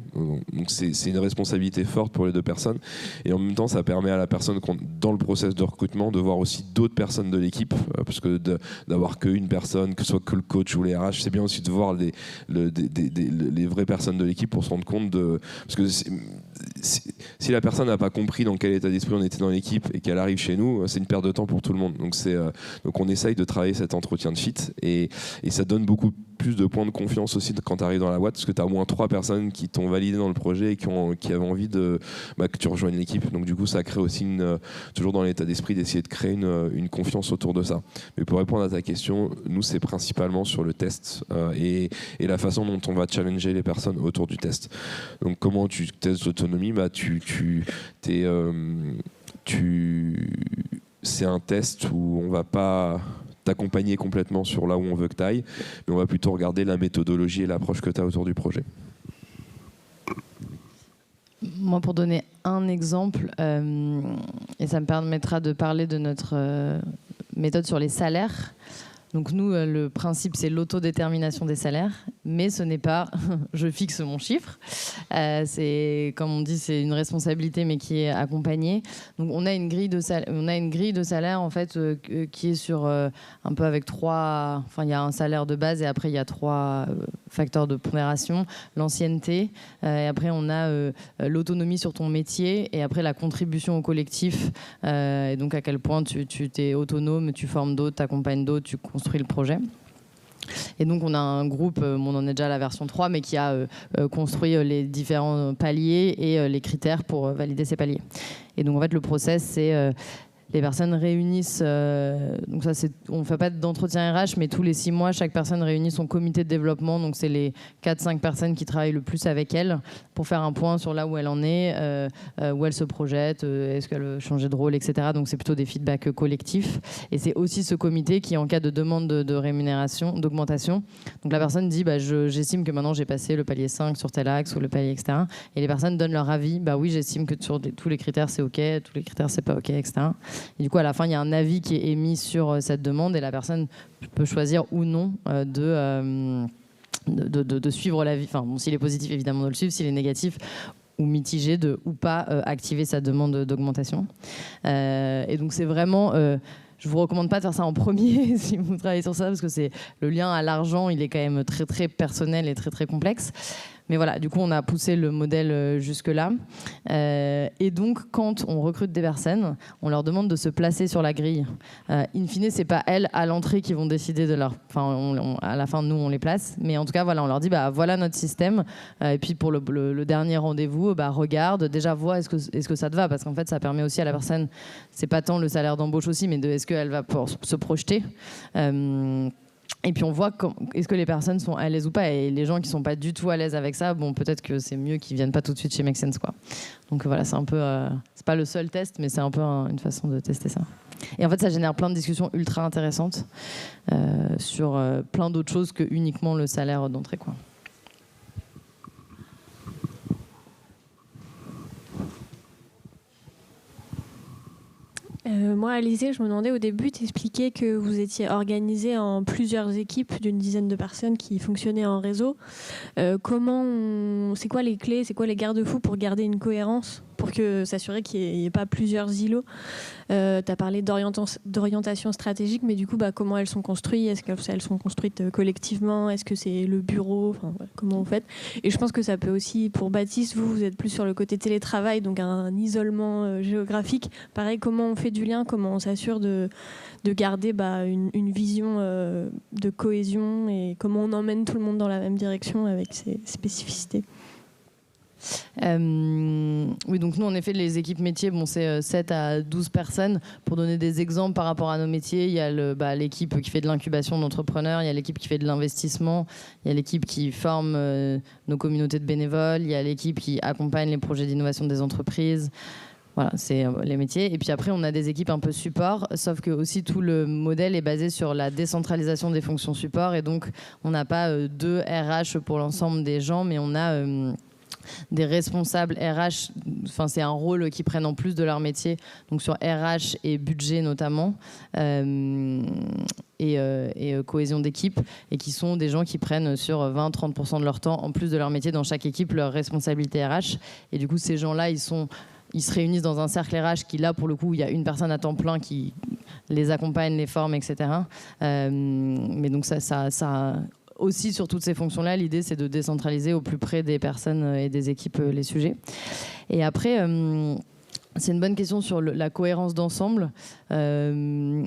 Donc c'est une responsabilité forte pour les 2 personnes, et en même temps ça permet à la personne dans le process de recrutement de voir aussi d'autres personnes de l'équipe, parce que d'avoir qu'une personne, que ce soit que le coach ou les RH, c'est bien aussi de voir les vraies personnes de l'équipe pour se rendre compte parce que si la personne n'a pas compris dans quel état d'esprit on était dans l'équipe et qu'elle arrive chez nous, c'est une perte de temps pour tout le monde. Donc on essaye de travailler cet entretien de fit, et ça donne beaucoup plus de points de confiance aussi quand tu arrives dans la boîte, parce que tu as au moins 3 personnes qui t'ont validé dans le projet et qui avaient envie que tu rejoignes l'équipe. Donc du coup ça crée aussi toujours dans l'état d'esprit d'essayer de créer une confiance autour de ça. Mais pour répondre à ta question, nous c'est principalement sur le test et la façon dont on va challenger les personnes autour du test. Donc comment tu testes l'autonomie, c'est un test où on va pas t'accompagner complètement sur là où on veut que tu ailles, mais on va plutôt regarder la méthodologie et l'approche que tu as autour du projet. Moi, pour donner un exemple, et ça me permettra de parler de notre méthode sur les salaires. Donc nous, le principe, c'est l'autodétermination des salaires, mais ce n'est pas je fixe mon chiffre. C'est, comme on dit, c'est une responsabilité, mais qui est accompagnée. Donc on a une grille de salaire en fait, qui est sur un peu avec 3... Enfin, il y a un salaire de base et après, il y a 3 facteurs de pondération. L'ancienneté, et après, on a l'autonomie sur ton métier, et après, la contribution au collectif. Et donc, à quel point tu t'es autonome, tu formes d'autres, tu accompagnes d'autres, tu construis le projet. Et donc on a un groupe, on en est déjà à la version 3, mais qui a construit les différents paliers et les critères pour valider ces paliers. Et donc en fait le process, c'est les personnes réunissent, donc ça on ne fait pas d'entretien RH, mais tous les 6 mois, chaque personne réunit son comité de développement, donc c'est les 4-5 personnes qui travaillent le plus avec elle, pour faire un point sur là où elle en est, où elle se projette, est-ce qu'elle veut changer de rôle, etc. Donc c'est plutôt des feedbacks collectifs. Et c'est aussi ce comité qui, en cas de demande de rémunération, d'augmentation, donc la personne dit, j'estime que maintenant j'ai passé le palier 5 sur tel axe, ou le palier, etc. Et les personnes donnent leur avis, oui, j'estime que sur tous les critères c'est OK, tous les critères c'est pas OK, etc. Et du coup, à la fin, il y a un avis qui est émis sur cette demande, et la personne peut choisir ou non de suivre l'avis. Enfin, bon, s'il est positif, évidemment, de le suivre. S'il est négatif ou mitigé, ou pas activer sa demande d'augmentation. Et donc, c'est vraiment... je vous recommande pas de faire ça en premier si vous travaillez sur ça, parce que c'est le lien à l'argent, il est quand même très très personnel et très très complexe. Mais voilà, du coup, on a poussé le modèle jusque-là. Et donc, quand on recrute des personnes, on leur demande de se placer sur la grille. In fine, c'est pas elles, à l'entrée, qui vont décider de leur... Enfin, à la fin, nous, on les place. Mais en tout cas, voilà, on leur dit, voilà notre système. Et puis, pour le dernier rendez-vous, regarde, déjà, vois, est-ce que ça te va? Parce qu'en fait, ça permet aussi à la personne, c'est pas tant le salaire d'embauche aussi, mais est-ce qu'elle va pouvoir se projeter. Et puis on voit est-ce que les personnes sont à l'aise ou pas. Et les gens qui sont pas du tout à l'aise avec ça, peut-être que c'est mieux qu'ils viennent pas tout de suite chez Make Sense, quoi. Donc voilà, c'est un peu, c'est pas le seul test, mais c'est un peu une façon de tester ça. Et en fait, ça génère plein de discussions ultra intéressantes sur plein d'autres choses que uniquement le salaire d'entrée, quoi. Moi, Alizée, je me demandais au début, tu expliquais que vous étiez organisé en plusieurs équipes d'une dizaine de personnes qui fonctionnaient en réseau. C'est quoi les clés, c'est quoi les garde-fous pour garder une cohérence, pour que s'assurer qu'il n'y ait pas plusieurs îlots. Tu as parlé d'orientation stratégique, mais du coup, comment elles sont construites? Est-ce qu'elles sont construites collectivement? Est-ce que c'est le bureau? Comment vous faites? Et je pense que ça peut aussi, pour Baptiste, vous êtes plus sur le côté télétravail, donc un isolement géographique. Pareil, comment on fait du lien? Comment on s'assure de garder une vision de cohésion et comment on emmène tout le monde dans la même direction avec ses spécificités? Oui, donc nous, en effet, les équipes métiers, c'est 7 à 12 personnes. Pour donner des exemples par rapport à nos métiers, il y a l'équipe qui fait de l'incubation d'entrepreneurs, il y a l'équipe qui fait de l'investissement, il y a l'équipe qui forme nos communautés de bénévoles, il y a l'équipe qui accompagne les projets d'innovation des entreprises. Voilà, c'est les métiers. Et puis après, on a des équipes un peu support, sauf que aussi tout le modèle est basé sur la décentralisation des fonctions support. Et donc, on n'a pas 2 RH pour l'ensemble des gens, mais on a des responsables RH. Enfin, c'est un rôle qu'ils prennent en plus de leur métier, donc sur RH et budget notamment, et cohésion d'équipe, et qui sont des gens qui prennent sur 20-30% de leur temps, en plus de leur métier, dans chaque équipe, leur responsabilité RH. Et du coup, ces gens-là, ils se réunissent dans un cercle RH qui, là, pour le coup, il y a une personne à temps plein qui les accompagne, les forme, etc. Mais donc, ça aussi, sur toutes ces fonctions-là, l'idée, c'est de décentraliser au plus près des personnes et des équipes les sujets. Et après, c'est une bonne question sur la cohérence d'ensemble. Je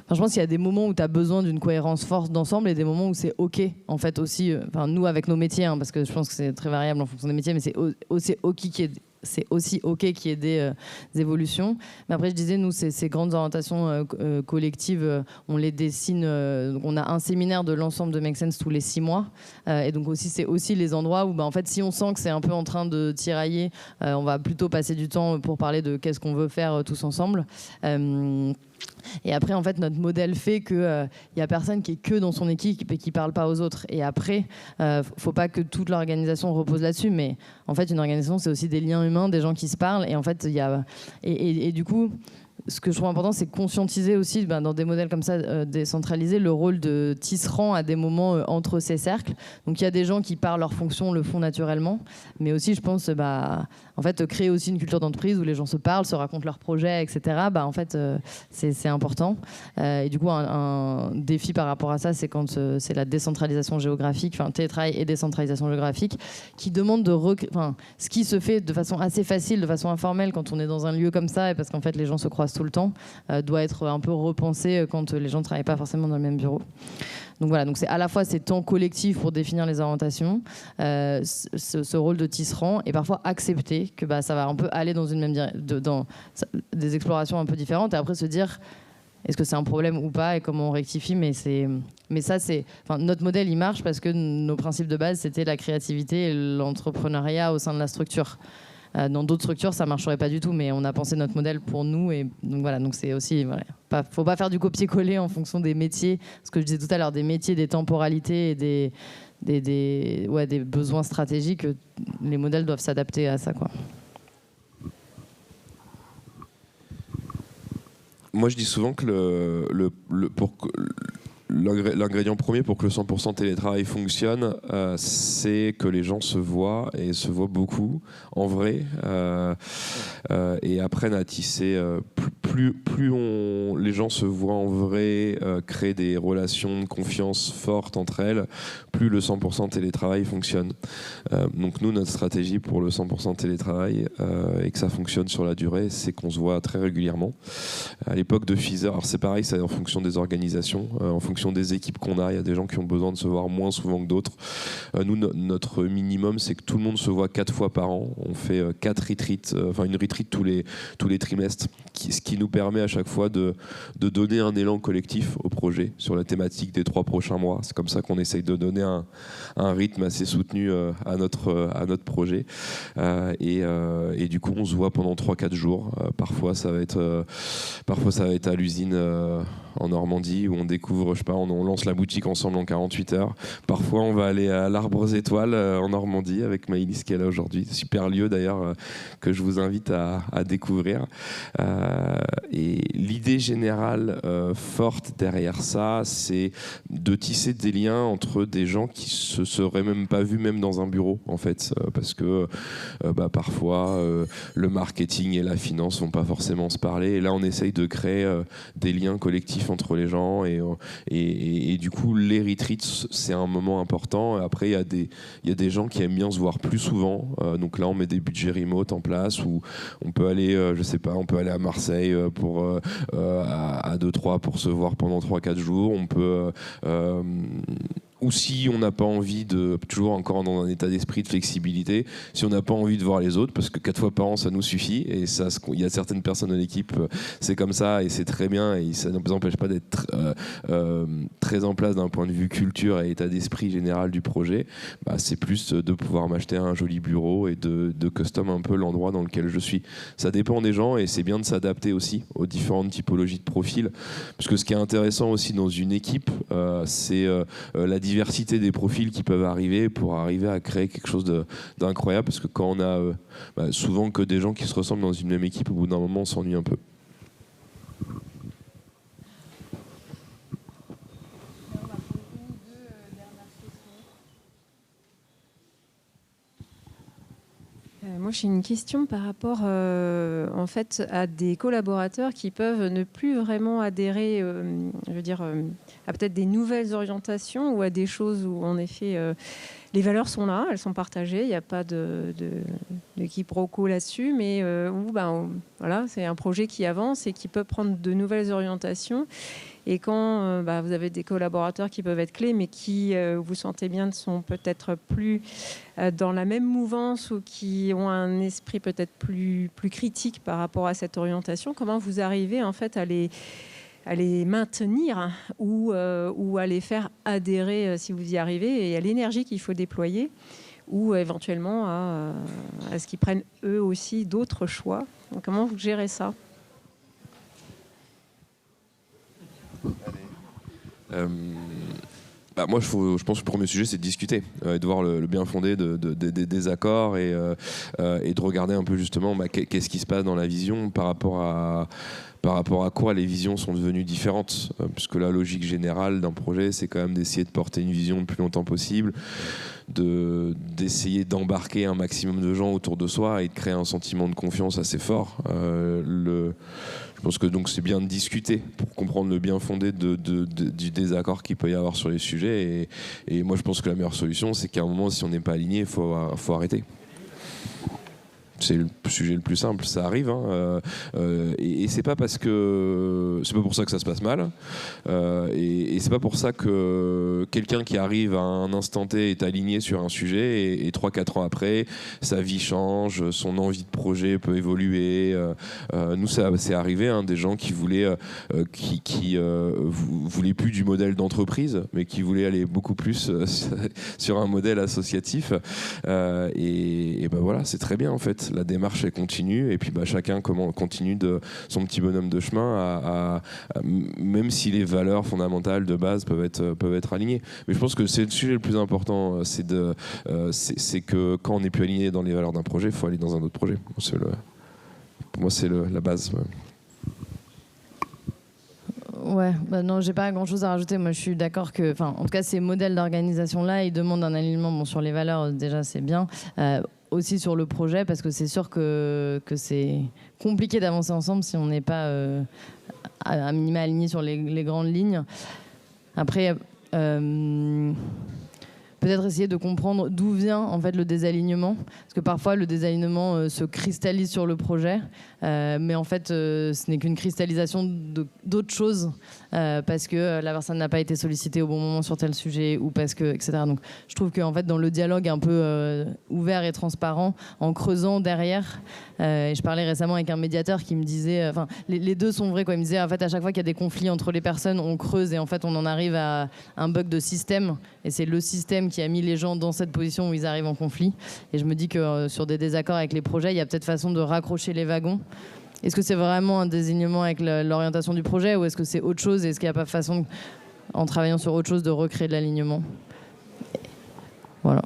pense qu'il y a des moments où tu as besoin d'une cohérence forte d'ensemble et des moments où c'est OK, en fait, aussi. Nous, avec nos métiers, parce que je pense que c'est très variable en fonction des métiers, mais c'est aussi OK qu'il y ait des évolutions. Mais après, je disais, nous, ces grandes orientations collectives, on les dessine. On a un séminaire de l'ensemble de Make Sense tous les 6 mois. Et donc, c'est aussi les endroits où, en fait, si on sent que c'est un peu en train de tirailler, on va plutôt passer du temps pour parler de qu'est-ce qu'on veut faire tous ensemble. Et après, en fait, notre modèle fait qu'il n'y a personne qui est que dans son équipe et qui ne parle pas aux autres. Et après, il ne faut pas que toute l'organisation repose là-dessus, mais en fait, une organisation, c'est aussi des liens humains, des gens qui se parlent. Et en fait, et du coup, ce que je trouve important, c'est conscientiser aussi, dans des modèles comme ça décentralisés, le rôle de tisserand à des moments entre ces cercles. Donc il y a des gens qui, par leur fonction, le font naturellement, mais aussi, je pense, en fait, créer aussi une culture d'entreprise où les gens se parlent, se racontent leurs projets, etc. En fait, c'est important. Et du coup, un défi par rapport à ça, c'est quand c'est la décentralisation géographique, télétravail et décentralisation géographique, qui demande ce qui se fait de façon assez facile, de façon informelle, quand on est dans un lieu comme ça, et parce qu'en fait, les gens se croisent tout le temps, doit être un peu repensé quand les gens ne travaillent pas forcément dans le même bureau. Donc voilà, donc c'est à la fois ces temps collectifs pour définir les orientations, ce rôle de tisserand, et parfois accepter que ça va un peu aller dans une même dans des explorations un peu différentes, et après se dire est-ce que c'est un problème ou pas et comment on rectifie. Mais ça, notre modèle, il marche parce que nos principes de base, c'était la créativité et l'entrepreneuriat au sein de la structure. Dans d'autres structures, ça ne marcherait pas du tout, mais on a pensé notre modèle pour nous. Et donc voilà, donc c'est aussi, faut pas faire du copier-coller en fonction des métiers. Ce que je disais tout à l'heure, des métiers, des temporalités et des besoins stratégiques. Les modèles doivent s'adapter à ça, quoi. Moi, je dis souvent que l'ingrédient premier pour que le 100% télétravail fonctionne, c'est que les gens se voient et se voient beaucoup en vrai et apprennent à tisser. Plus les gens se voient en vrai, créent des relations de confiance fortes entre elles, plus le 100% télétravail fonctionne. Donc nous, notre stratégie pour le 100% télétravail et que ça fonctionne sur la durée, c'est qu'on se voit très régulièrement. À l'époque de Pfizer, alors c'est pareil, c'est en fonction des organisations, en fonction des équipes qu'on a. Il y a des gens qui ont besoin de se voir moins souvent que d'autres. Nous, notre minimum, c'est que tout le monde se voit 4 fois par an. On fait 4 retreats, une retreat tous les trimestres, ce qui nous permet à chaque fois de donner un élan collectif au projet sur la thématique des 3 prochains mois. C'est comme ça qu'on essaye de donner un rythme assez soutenu à notre projet. Et du coup, on se voit pendant 3-4 jours. Parfois, ça va être à l'usine en Normandie où on découvre, je sais pas, on lance la boutique ensemble en 48 heures. Parfois, on va aller à l'Arbre aux Étoiles en Normandie avec Maëlys qui est là aujourd'hui. Super lieu d'ailleurs que je vous invite à découvrir. Et l'idée générale forte derrière ça, c'est de tisser des liens entre des gens qui se seraient même pas vus même dans un bureau en fait, parce que parfois le marketing et la finance vont pas forcément se parler. Et là, on essaye de créer des liens collectifs entre les gens et du coup, les retreats, c'est un moment important. Après, il y a des gens qui aiment bien se voir plus souvent. Donc là, on met des budgets remote en place où on peut aller, je sais pas, on peut aller à Marseille pour à 2-3 pour se voir pendant 3-4 jours. On peut ou si on n'a pas envie de, toujours encore dans un état d'esprit de flexibilité, si on n'a pas envie de voir les autres, parce que 4 fois par an ça nous suffit, et ça, il y a certaines personnes de l'équipe, c'est comme ça et c'est très bien, et ça ne nous empêche pas d'être très en place d'un point de vue culture et état d'esprit général du projet. C'est plus de pouvoir m'acheter un joli bureau et de custom un peu l'endroit dans lequel je suis. Ça dépend des gens et c'est bien de s'adapter aussi aux différentes typologies de profils, parce que ce qui est intéressant aussi dans une équipe, c'est la diversité des profils qui peuvent arriver pour arriver à créer quelque chose d'incroyable, parce que quand on a souvent que des gens qui se ressemblent dans une même équipe, au bout d'un moment on s'ennuie un peu. Moi, j'ai une question par rapport en fait, à des collaborateurs qui peuvent ne plus vraiment adhérer je veux dire, à peut-être des nouvelles orientations ou à des choses où, en effet, les valeurs sont là, elles sont partagées, il n'y a pas de quiproquo là-dessus, mais où voilà, c'est un projet qui avance et qui peut prendre de nouvelles orientations. Et quand vous avez des collaborateurs qui peuvent être clés, mais qui, vous sentez bien, ne sont peut-être plus dans la même mouvance ou qui ont un esprit peut-être plus critique par rapport à cette orientation, comment vous arrivez en fait à les maintenir ou à les faire adhérer si vous y arrivez, et à l'énergie qu'il faut déployer, ou éventuellement à ce qu'ils prennent eux aussi d'autres choix. Donc, comment vous gérez ça ? Moi, je pense que le premier sujet, c'est de discuter et de voir le bien fondé des accords et de regarder un peu justement qu'est-ce qui se passe dans la vision par rapport à quoi les visions sont devenues différentes. Puisque la logique générale d'un projet, c'est quand même d'essayer de porter une vision le plus longtemps possible, d'essayer d'embarquer un maximum de gens autour de soi et de créer un sentiment de confiance assez fort. Je pense que donc c'est bien de discuter pour comprendre le bien fondé du désaccord qu'il peut y avoir sur les sujets. Et moi, je pense que la meilleure solution, c'est qu'à un moment, si on n'est pas aligné, il faut arrêter. C'est le sujet le plus simple, ça arrive, hein, et c'est pas parce que c'est pas pour ça que ça se passe mal, et c'est pas pour ça que quelqu'un qui arrive à un instant T est aligné sur un sujet et 3-4 ans après sa vie change, son envie de projet peut évoluer. Nous, ça c'est arrivé, hein, des gens qui voulaient voulaient plus du modèle d'entreprise, mais qui voulaient aller beaucoup plus sur un modèle associatif, et voilà, c'est très bien en fait. La démarche elle continue, et puis chacun continue de son petit bonhomme de chemin, même si les valeurs fondamentales de base peuvent être alignées. Mais je pense que c'est le sujet le plus important, c'est que quand on n'est plus aligné dans les valeurs d'un projet, il faut aller dans un autre projet. Pour moi, c'est la base. Ouais, non, j'ai pas grand-chose à rajouter. Moi, je suis d'accord que, en tout cas, ces modèles d'organisation-là, ils demandent un alignement. Sur les valeurs, déjà, c'est bien. Aussi sur le projet, parce que c'est sûr que c'est compliqué d'avancer ensemble si on n'est pas à minima aligné sur les grandes lignes. Après, peut-être essayer de comprendre d'où vient en fait le désalignement, parce que parfois le désalignement se cristallise sur le projet, mais en fait ce n'est qu'une cristallisation d'autres choses, parce que la personne n'a pas été sollicitée au bon moment sur tel sujet, ou parce que, etc. Donc je trouve qu'en fait dans le dialogue un peu ouvert et transparent, en creusant derrière, et je parlais récemment avec un médiateur qui me disait, les deux sont vrais, quoi. Il me disait en fait à chaque fois qu'il y a des conflits entre les personnes, on creuse et en fait on en arrive à un bug de système, et c'est le système qui a mis les gens dans cette position où ils arrivent en conflit. Et je me dis que sur des désaccords avec les projets, il y a peut-être façon de raccrocher les wagons est-ce que c'est vraiment un désignement avec l'orientation du projet ou est-ce que c'est autre chose? Est-ce qu'il n'y a pas façon, en travaillant sur autre chose, de recréer de l'alignement? Voilà.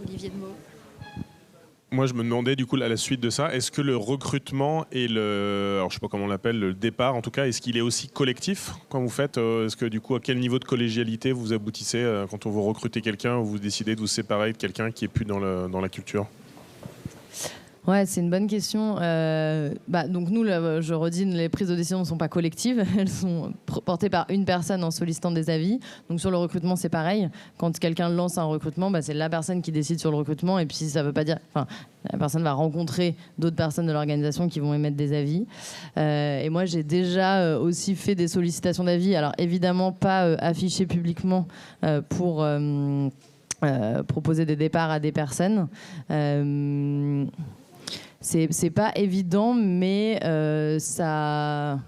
Olivier de Meaux. Moi, je me demandais du coup à la suite de ça, est-ce que le recrutement et alors je sais pas comment on l'appelle, le départ en tout cas, est-ce qu'il est aussi collectif quand vous faites? Est-ce que du coup, à quel niveau de collégialité vous aboutissez quand on vous recrutez quelqu'un ou vous décidez de vous séparer de quelqu'un qui est plus dans la culture? Ouais, c'est une bonne question. Donc nous, là, je redis, les prises de décision ne sont pas collectives. Elles sont portées par une personne en sollicitant des avis. Donc sur le recrutement, c'est pareil. Quand quelqu'un lance un recrutement, c'est la personne qui décide sur le recrutement. Et puis ça veut pas dire... la personne va rencontrer d'autres personnes de l'organisation qui vont émettre des avis. Et moi, j'ai déjà aussi fait des sollicitations d'avis. Alors évidemment, pas affichées publiquement pour... proposer des départs à des personnes. C'est pas évident, mais ça...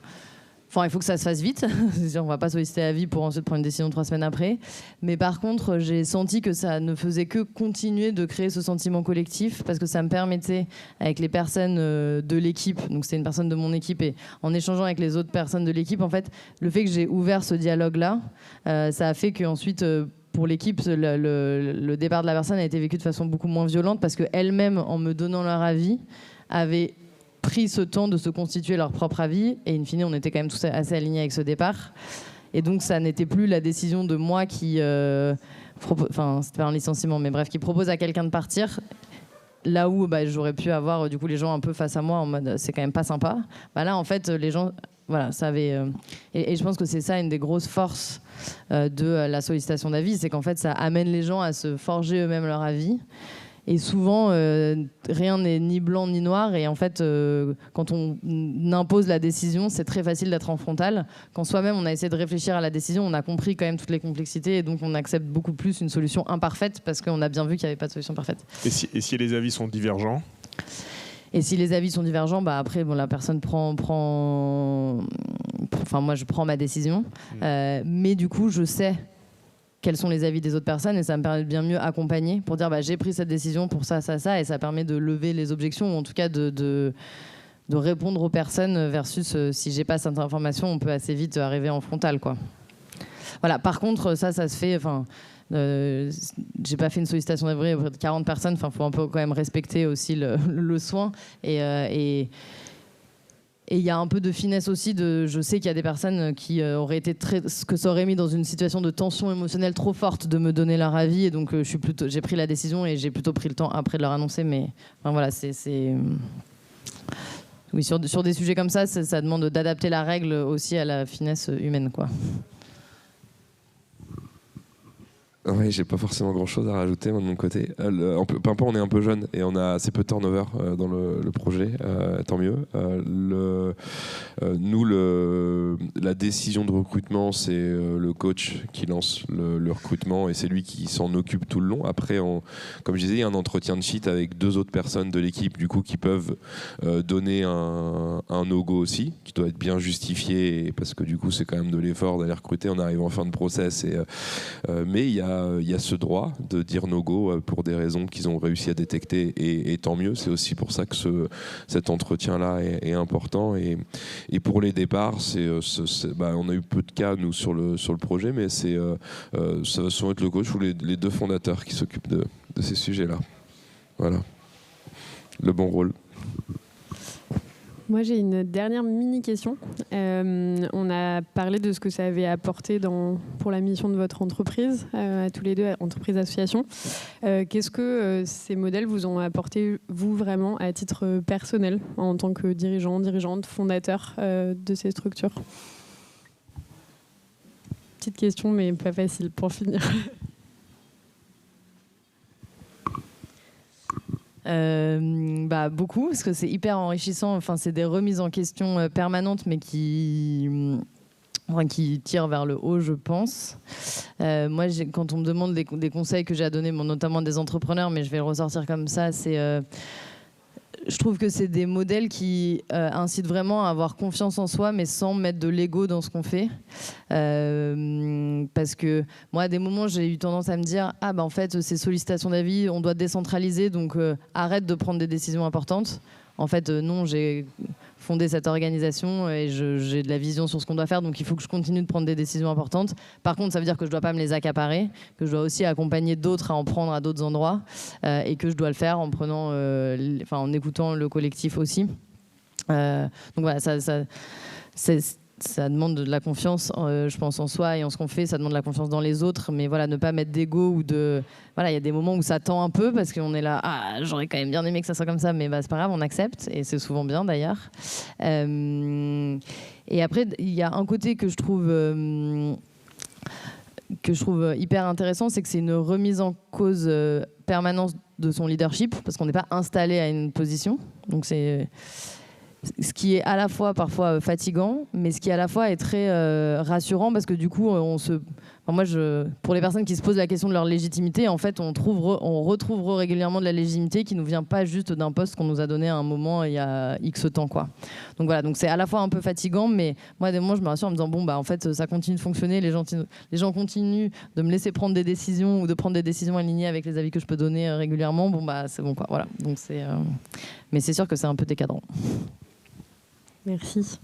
Enfin, il faut que ça se fasse vite. On va pas solliciter avis pour ensuite prendre une décision 3 semaines après. Mais par contre, j'ai senti que ça ne faisait que continuer de créer ce sentiment collectif parce que ça me permettait, avec les personnes de l'équipe, donc c'est une personne de mon équipe, et en échangeant avec les autres personnes de l'équipe, en fait, le fait que j'ai ouvert ce dialogue-là, ça a fait qu'ensuite... pour l'équipe, le départ de la personne a été vécu de façon beaucoup moins violente parce qu'elles-mêmes, en me donnant leur avis, avaient pris ce temps de se constituer leur propre avis. Et in fine, on était quand même tous assez alignés avec ce départ. Et donc, ça n'était plus la décision de moi qui... Enfin, c'était pas un licenciement, mais bref, qui propose à quelqu'un de partir. Là où j'aurais pu avoir du coup les gens un peu face à moi en mode c'est quand même pas sympa. Là, en fait, les gens... Voilà, ça avait... Et je pense que c'est ça une des grosses forces de la sollicitation d'avis, c'est qu'en fait, ça amène les gens à se forger eux-mêmes leur avis. Et souvent, rien n'est ni blanc ni noir. Et en fait, quand on impose la décision, c'est très facile d'être en frontal. Quand soi-même, on a essayé de réfléchir à la décision, on a compris quand même toutes les complexités. Et donc, on accepte beaucoup plus une solution imparfaite parce qu'on a bien vu qu'il n'y avait pas de solution parfaite. Et si les avis sont divergents ? Et si les avis sont divergents, après, la personne Enfin, moi, je prends ma décision. Mais du coup, je sais quels sont les avis des autres personnes et ça me permet de bien mieux accompagner pour dire j'ai pris cette décision pour ça, ça, ça. Et ça permet de lever les objections ou en tout cas de répondre aux personnes versus si j'ai pas cette information, on peut assez vite arriver en frontal, quoi. Voilà. Par contre, ça se fait... j'ai pas fait une sollicitation d'avis auprès de 40 personnes. Faut un peu quand même respecter aussi le soin. Et il y a un peu de finesse aussi. Je sais qu'il y a des personnes qui auraient été que ça aurait mis dans une situation de tension émotionnelle trop forte de me donner leur avis. Et donc j'ai pris la décision et j'ai plutôt pris le temps après de leur annoncer. Mais voilà, oui, sur des sujets comme ça demande d'adapter la règle aussi à la finesse humaine, quoi. Oui, j'ai pas forcément grand-chose à rajouter moi, de mon côté. On est un peu jeune et on a assez peu de turnover dans le projet, tant mieux. La décision de recrutement, c'est le coach qui lance le recrutement et c'est lui qui s'en occupe tout le long. Après, comme je disais, il y a un entretien de sheet avec 2 autres personnes de l'équipe du coup, qui peuvent donner un no-go aussi, qui doit être bien justifié parce que du coup, c'est quand même de l'effort d'aller recruter. On arrive en fin de process. Mais il y a ce droit de dire no-go pour des raisons qu'ils ont réussi à détecter et tant mieux. C'est aussi pour ça que cet entretien-là est important. Et pour les départs, on a eu peu de cas, nous, sur le projet, mais ça va souvent être le coach ou les 2 fondateurs qui s'occupent de ces sujets-là. Voilà. Le bon rôle. Moi, j'ai une dernière mini-question. On a parlé de ce que ça avait apporté pour la mission de votre entreprise, à tous les 2, entreprise-association. Qu'est-ce que ces modèles vous ont apporté, vous, vraiment, à titre personnel, en tant que dirigeante, fondateur de ces structures ? Petite question, mais pas facile pour finir. Beaucoup, parce que c'est hyper enrichissant. Enfin, c'est des remises en question permanentes, mais qui tirent vers le haut, je pense. Moi, quand on me demande des conseils que j'ai à donner, notamment des entrepreneurs, mais je vais le ressortir comme ça, c'est... je trouve que c'est des modèles qui incitent vraiment à avoir confiance en soi, mais sans mettre de l'ego dans ce qu'on fait. Parce que moi, à des moments, j'ai eu tendance à me dire « Ah, bah en fait, c'est sollicitation d'avis, on doit décentraliser, donc arrête de prendre des décisions importantes. » En fait, non, j'ai fondé cette organisation et j'ai de la vision sur ce qu'on doit faire, donc il faut que je continue de prendre des décisions importantes. Par contre, ça veut dire que je ne dois pas me les accaparer, que je dois aussi accompagner d'autres à en prendre à d'autres endroits et que je dois le faire en prenant, en écoutant le collectif aussi. Donc voilà, ça demande de la confiance, je pense, en soi et en ce qu'on fait. Ça demande de la confiance dans les autres, mais voilà, ne pas mettre d'ego ou de... Voilà, il y a des moments où ça tend un peu parce qu'on est là, ah, j'aurais quand même bien aimé que ça soit comme ça, mais bah, c'est pas grave, on accepte et c'est souvent bien d'ailleurs. Et après, il y a un côté que je trouve hyper intéressant, c'est que c'est une remise en cause permanente de son leadership parce qu'on n'est pas installé à une position. Donc c'est ce qui est à la fois parfois fatigant, mais ce qui à la fois est très rassurant parce que du coup, pour les personnes qui se posent la question de leur légitimité, en fait, on retrouve régulièrement de la légitimité qui nous vient pas juste d'un poste qu'on nous a donné à un moment il y a X temps, quoi. Donc voilà, donc c'est à la fois un peu fatigant, mais moi, à des moments, je me rassure en me disant bon, bah en fait, ça continue de fonctionner, les gens continuent de me laisser prendre des décisions ou de prendre des décisions alignées avec les avis que je peux donner régulièrement. Bon bah c'est bon, quoi. Voilà. Donc mais c'est sûr que c'est un peu décadrant. Merci.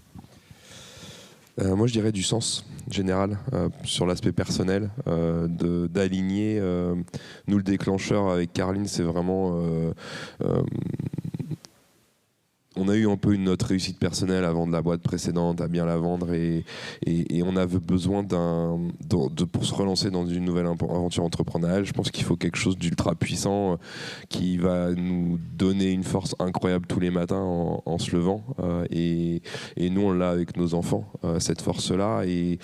Moi, je dirais du sens général sur l'aspect personnel, d'aligner. Nous, le déclencheur avec Caroline, c'est vraiment... on a eu un peu notre réussite personnelle avant de la boîte précédente à bien la vendre et on avait besoin pour se relancer dans une nouvelle aventure entrepreneuriale. Je pense qu'il faut quelque chose d'ultra puissant qui va nous donner une force incroyable tous les matins en se levant. Et nous, on l'a avec nos enfants, cette force-là. Et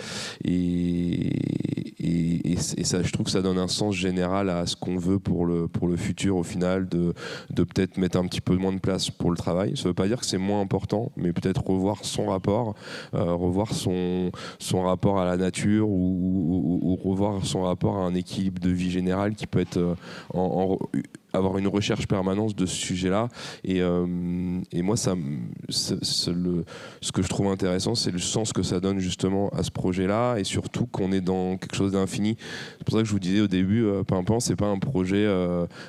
ça, je trouve que ça donne un sens général à ce qu'on veut pour le futur, au final, de peut-être mettre un petit peu moins de place pour le travail. Ça veut pas dire que c'est moins important, mais peut-être revoir son rapport, revoir son rapport à la nature ou revoir son rapport à un équilibre de vie général qui peut être avoir une recherche permanente de ce sujet-là. Et moi, ce que je trouve intéressant, c'est le sens que ça donne justement à ce projet-là et surtout qu'on est dans quelque chose d'infini. C'est pour ça que je vous disais au début, Pimpant, c'est pas un projet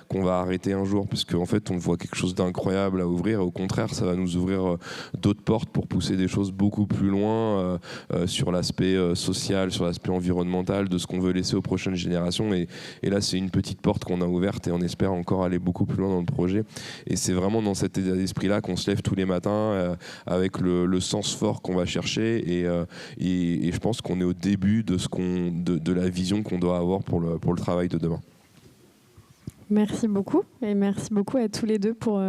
qu'on va arrêter un jour parce qu'en fait, on voit quelque chose d'incroyable à ouvrir. Au contraire, ça va nous ouvrir d'autres portes pour pousser des choses beaucoup plus loin sur l'aspect social, sur l'aspect environnemental, de ce qu'on veut laisser aux prochaines générations. Et là, c'est une petite porte qu'on a ouverte et on espère encore aller beaucoup plus loin dans le projet. Et c'est vraiment dans cet état d'esprit-là qu'on se lève tous les matins avec le sens fort qu'on va chercher. Et je pense qu'on est au début de la vision qu'on doit avoir pour le travail de demain. Merci beaucoup. Et merci beaucoup à tous les deux pour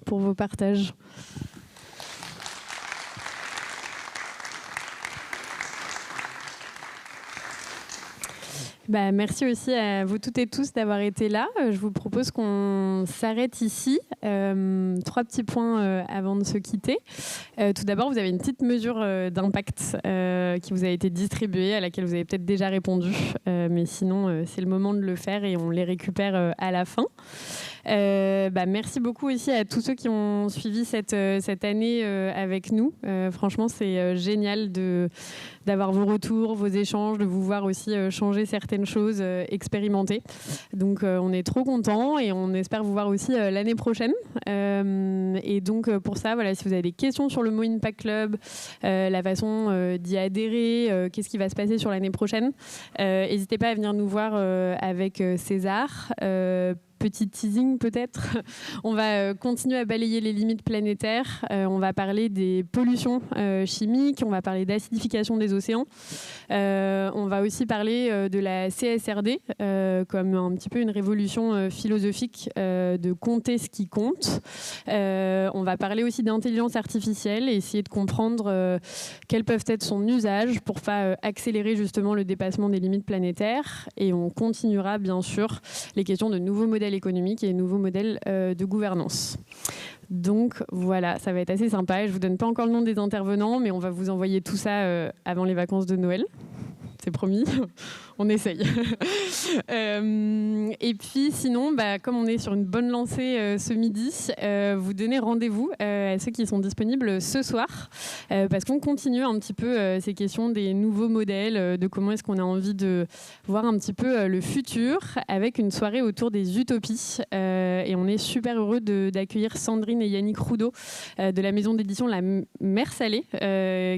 vos partages. Bah, merci aussi à vous toutes et tous d'avoir été là. Je vous propose qu'on s'arrête ici. 3 petits points avant de se quitter. Tout d'abord, vous avez une petite mesure d'impact qui vous a été distribuée, à laquelle vous avez peut-être déjà répondu. Mais sinon, c'est le moment de le faire et on les récupère à la fin. Merci beaucoup aussi à tous ceux qui ont suivi cette année avec nous. Franchement, c'est génial d'avoir vos retours, vos échanges, de vous voir aussi changer certaines choses, expérimenter. Donc on est trop contents et on espère vous voir aussi l'année prochaine. Et donc pour ça, voilà, si vous avez des questions sur le Mo Impact Club, la façon d'y adhérer, qu'est-ce qui va se passer sur l'année prochaine, n'hésitez pas à venir nous voir avec César. Petit teasing peut-être, on va continuer à balayer les limites planétaires, on va parler des pollutions chimiques, on va parler d'acidification des océans, on va aussi parler de la CSRD comme un petit peu une révolution philosophique de compter ce qui compte. On va parler aussi d'intelligence artificielle et essayer de comprendre quels peuvent être son usage pour pas accélérer justement le dépassement des limites planétaires. Et on continuera bien sûr les questions de nouveaux modèles économiques et nouveaux modèles de gouvernance. Donc voilà, ça va être assez sympa. Et je ne vous donne pas encore le nom des intervenants, mais on va vous envoyer tout ça avant les vacances de Noël. C'est promis, on essaye. Et puis sinon, comme on est sur une bonne lancée ce midi, vous donnez rendez-vous à ceux qui sont disponibles ce soir, parce qu'on continue un petit peu ces questions des nouveaux modèles, de comment est-ce qu'on a envie de voir un petit peu le futur, avec une soirée autour des utopies. Et on est super heureux d'accueillir Sandrine et Yannick Roudot de la maison d'édition La Mer Salée,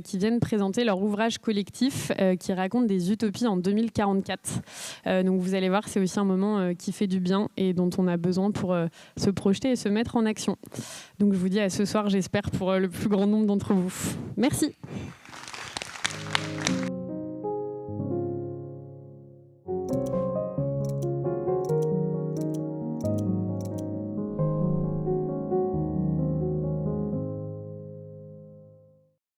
qui viennent présenter leur ouvrage collectif qui raconte des utopies en 2044. Donc vous allez voir, c'est aussi un moment qui fait du bien et dont on a besoin pour se projeter et se mettre en action. Donc je vous dis à ce soir, j'espère, pour le plus grand nombre d'entre vous. Merci.